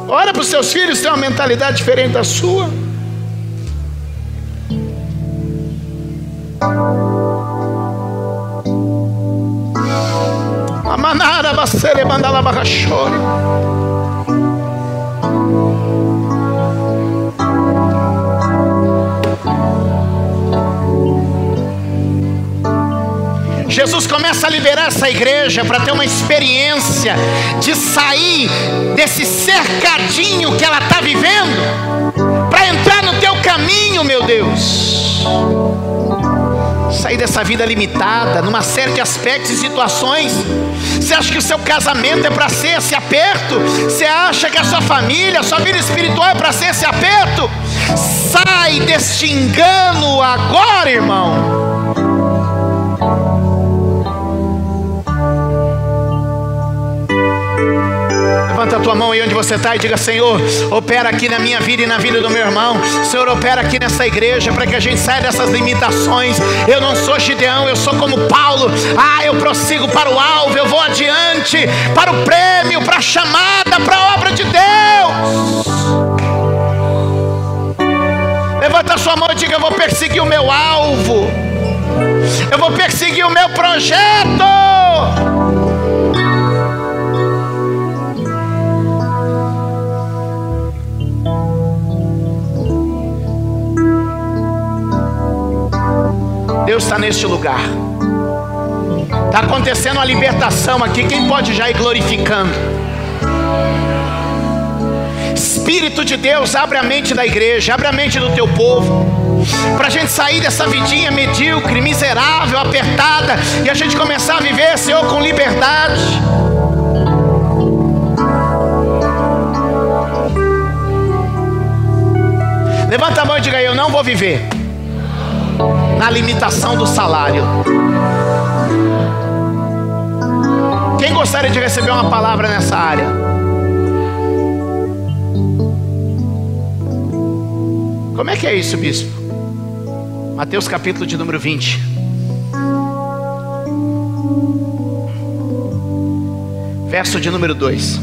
S1: Ora para os teus filhos, tem uma mentalidade diferente da sua. Amanara bacere mandala barrachore. Jesus começa a liberar essa igreja para ter uma experiência de sair desse cercadinho que ela está vivendo, para entrar no teu caminho, meu Deus. Sair dessa vida limitada, numa série de aspectos e situações. Você acha que o seu casamento é para ser esse aperto? Você acha que a sua família, a sua vida espiritual é para ser esse aperto? Sai deste engano agora, irmão. Levanta a tua mão aí onde você está e diga: Senhor, opera aqui na minha vida e na vida do meu irmão. Senhor, opera aqui nessa igreja para que a gente saia dessas limitações. Eu não sou Gideão, eu sou como Paulo. Eu prossigo para o alvo, eu vou adiante, para o prêmio, para a chamada, para a obra de Deus. Levanta a sua mão e diga: eu vou perseguir o meu alvo, eu vou perseguir o meu projeto. Deus está neste lugar. Está acontecendo uma libertação aqui. Quem pode já ir glorificando? Espírito de Deus, abre a mente da igreja, abre a mente do teu povo, para a gente sair dessa vidinha medíocre, miserável, apertada, e a gente começar a viver, Senhor, com liberdade. Levanta a mão e diga: eu não vou viver na limitação do salário. Quem gostaria de receber uma palavra nessa área? Como é que é isso, bispo? Mateus capítulo de número 20. Verso de número 2.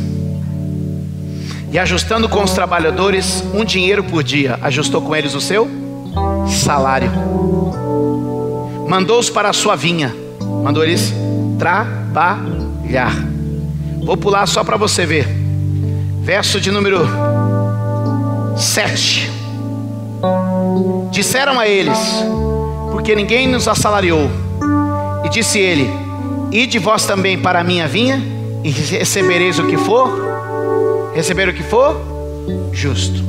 S1: E ajustando com os trabalhadores um dinheiro por dia, ajustou com eles o seu salário. Mandou-os para a sua vinha, mandou eles trabalhar. Vou pular só para você ver. Verso de número 7. Disseram a eles: porque ninguém nos assalariou. E disse ele: ide vós também para a minha vinha, e recebereis o que for, receber o que for justo.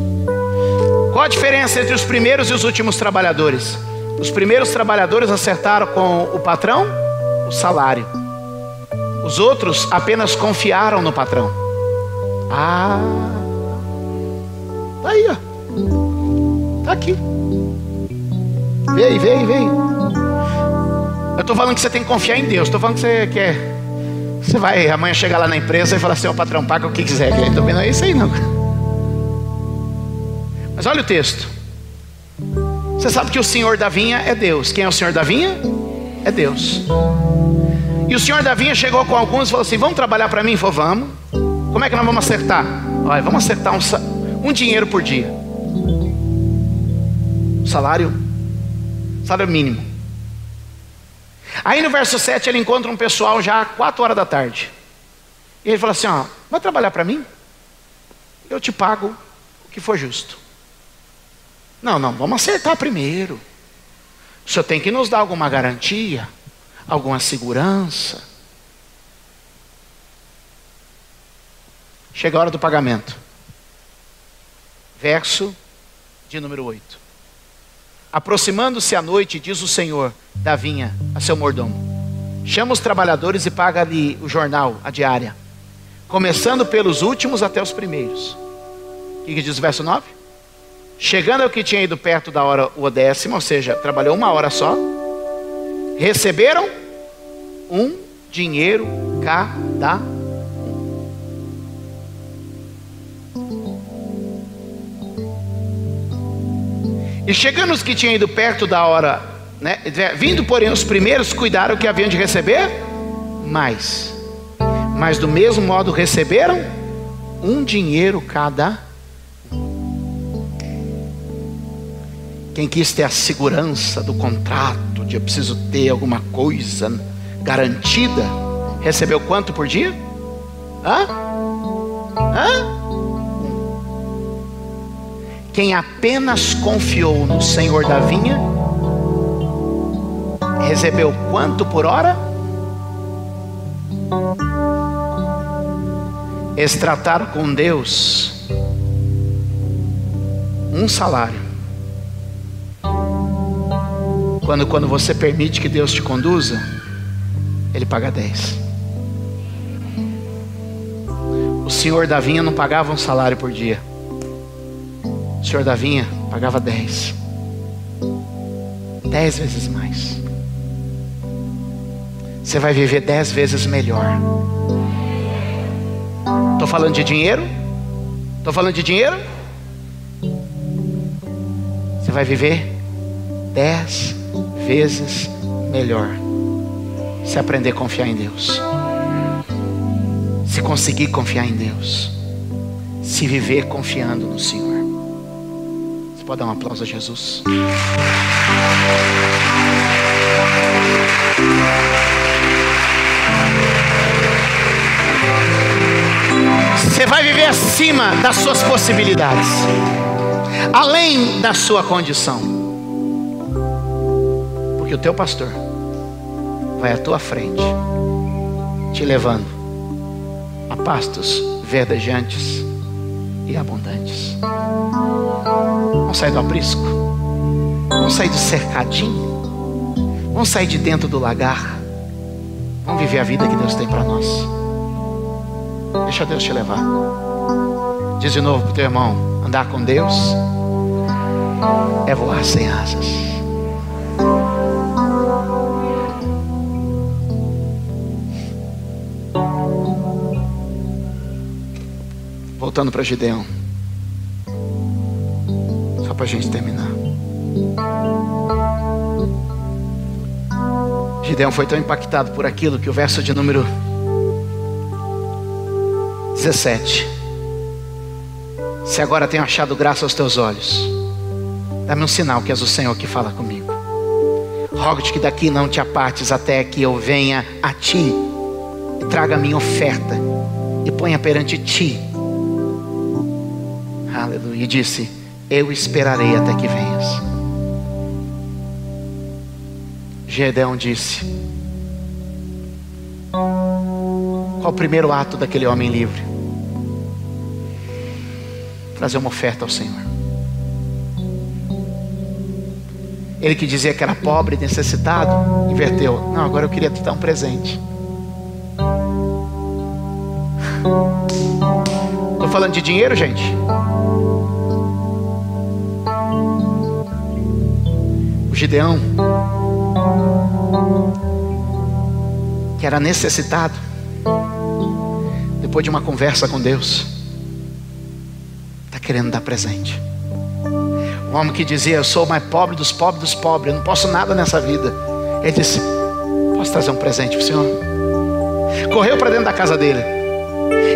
S1: Qual a diferença entre os primeiros e os últimos trabalhadores? Os primeiros trabalhadores acertaram com o patrão o salário. Os outros apenas confiaram no patrão. Tá aí, ó. Tá aqui. Vem. Eu estou falando que você tem que confiar em Deus. Estou falando que você quer. Você vai amanhã chegar lá na empresa e falar assim: ó, patrão, paga o que quiser. Também não é isso aí, não. Mas olha o texto. Você sabe que o senhor da vinha é Deus. Quem é o senhor da vinha? É Deus. E o senhor da vinha chegou com alguns e falou assim: vamos trabalhar para mim? Ele falou: vamos. Como é que nós vamos acertar? Olha, vamos acertar um dinheiro por dia. Salário mínimo. Aí no verso 7 ele encontra um pessoal já 4 horas da tarde. E ele fala assim, ó, vai trabalhar para mim? Eu te pago o que for justo. Não, vamos acertar primeiro. O senhor tem que nos dar alguma garantia, alguma segurança. Chega a hora do pagamento. Verso de número 8. Aproximando-se a noite, diz o Senhor da vinha a seu mordomo: chama os trabalhadores e paga-lhe o jornal, a diária, começando pelos últimos até os primeiros. O que diz o verso 9? Chegando ao que tinha ido perto da hora o 10ª, ou seja, trabalhou 1 hora só, receberam um dinheiro cada um. E chegando os que tinham ido perto da hora, né, vindo porém os primeiros, cuidaram que haviam de receber mais. Mas do mesmo modo receberam um dinheiro cada um. Quem quis ter a segurança do contrato, de eu preciso ter alguma coisa garantida, recebeu quanto por dia? Quem apenas confiou no Senhor da vinha, recebeu quanto por hora? Eles trataram com Deus um salário. Quando você permite que Deus te conduza, Ele paga 10. O senhor da vinha não pagava um salário por dia. O senhor da vinha pagava 10. 10 vezes mais. Você vai viver 10 vezes melhor. Estou falando de dinheiro? Estou falando de dinheiro? Você vai viver 10 vezes melhor se aprender a confiar em Deus, se conseguir confiar em Deus, se viver confiando no Senhor. Você pode dar um aplauso a Jesus? Você vai viver acima das suas possibilidades, além da sua condição, porque o teu pastor vai à tua frente, te levando a pastos verdejantes e abundantes. Vamos sair do aprisco, vamos sair do cercadinho, vamos sair de dentro do lagar, vamos viver a vida que Deus tem para nós. Deixa Deus te levar. Diz de novo para o teu irmão: andar com Deus é voar sem asas. Voltando para Gideão, só para a gente terminar. Gideão foi tão impactado por aquilo que o verso de número 17: se agora tenho achado graça aos teus olhos, dá-me um sinal que és o Senhor que fala comigo. Rogo-te que daqui não te apartes até que eu venha a ti e traga a minha oferta e ponha perante ti. Aleluia. E disse: eu esperarei até que venhas. Gideão disse: qual o primeiro ato daquele homem livre? Trazer uma oferta ao Senhor. Ele que dizia que era pobre e necessitado, inverteu: não, agora eu queria te dar um presente. Estou falando de dinheiro, gente? O Gideão, que era necessitado, depois de uma conversa com Deus, está querendo dar presente. O homem que dizia: eu sou o mais pobre dos pobres, eu não posso nada nessa vida. Ele disse: posso trazer um presente para o Senhor? Correu para dentro da casa dele.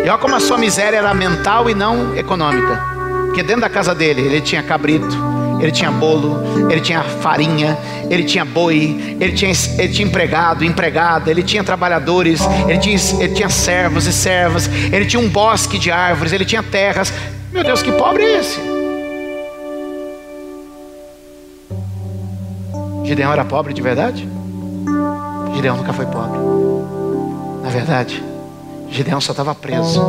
S1: E olha como a sua miséria era mental e não econômica. Porque dentro da casa dele, ele tinha cabrito, ele tinha bolo, ele tinha farinha, ele tinha boi, ele tinha empregado, empregada, ele tinha trabalhadores, ele tinha servos e servas, ele tinha um bosque de árvores, ele tinha terras. Meu Deus, que pobre é esse? Gideão era pobre de verdade? Gideão nunca foi pobre. Na verdade, Gideão só estava preso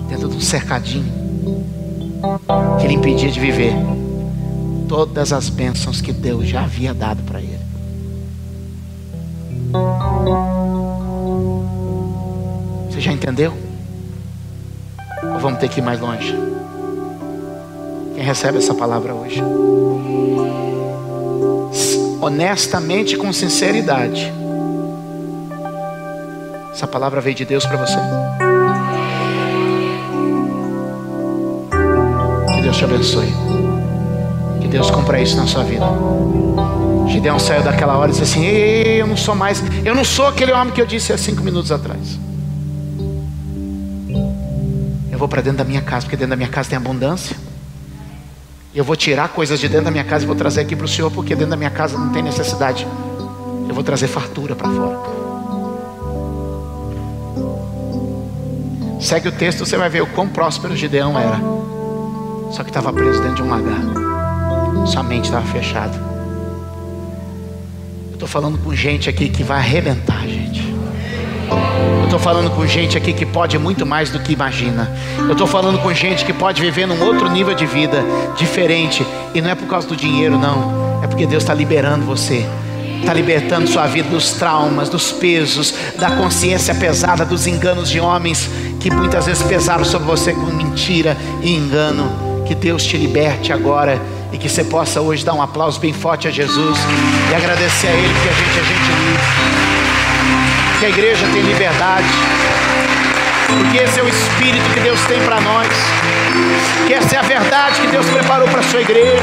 S1: dentro de um cercadinho que lhe impedia de viver todas as bênçãos que Deus já havia dado para ele. Você já entendeu? Ou vamos ter que ir mais longe? Quem recebe essa palavra hoje? Honestamente, com sinceridade, essa palavra veio de Deus para você? Que Deus te abençoe. Que Deus cumpra isso na sua vida. Gideão saiu daquela hora e disse assim: ei, eu não sou aquele homem que eu disse há 5 minutos atrás. Eu vou para dentro da minha casa, porque dentro da minha casa tem abundância. E eu vou tirar coisas de dentro da minha casa e vou trazer aqui para o Senhor, porque dentro da minha casa não tem necessidade. Eu vou trazer fartura para fora. Segue o texto, você vai ver o quão próspero Gideão era. Só que estava preso dentro de um lagar. Sua mente estava fechada. Eu estou falando com gente aqui que vai arrebentar, gente. Eu estou falando com gente aqui que pode muito mais do que imagina. Eu estou falando com gente que pode viver num outro nível de vida diferente. E não é por causa do dinheiro, não. É porque Deus está liberando você. Está libertando sua vida dos traumas, dos pesos, da consciência pesada, dos enganos de homens que muitas vezes pesaram sobre você com mentira e engano. Que Deus te liberte agora e que você possa hoje dar um aplauso bem forte a Jesus e agradecer a Ele, porque a gente é gente livre. Que a igreja tem liberdade, porque esse é o Espírito que Deus tem para nós, que essa é a verdade que Deus preparou para a sua igreja,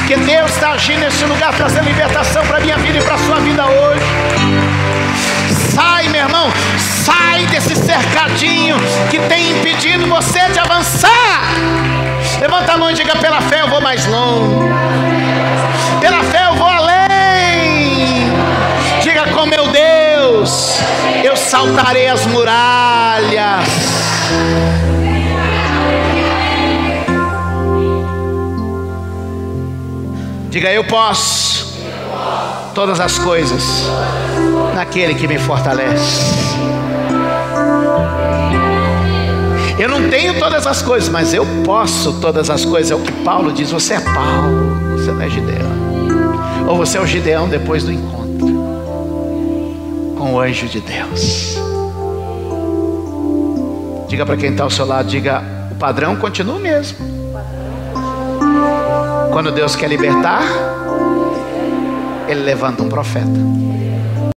S1: que Deus está agindo nesse lugar, trazendo libertação para a minha vida e para a sua vida hoje. Sai, meu irmão, sai desse cercadinho que tem impedido você de avançar. Levanta a mão e diga: pela fé eu vou mais longe, pela fé eu vou além. Diga: com meu Deus eu saltarei as muralhas. Diga: eu posso todas as coisas naquele que me fortalece. Eu não tenho todas as coisas, mas eu posso todas as coisas. É o que Paulo diz. Você é Paulo, você não é Gideão. Ou você é o Gideão depois do encontro com o anjo de Deus. Diga para quem está ao seu lado, diga: o padrão continua o mesmo. Quando Deus quer libertar, Ele levanta um profeta.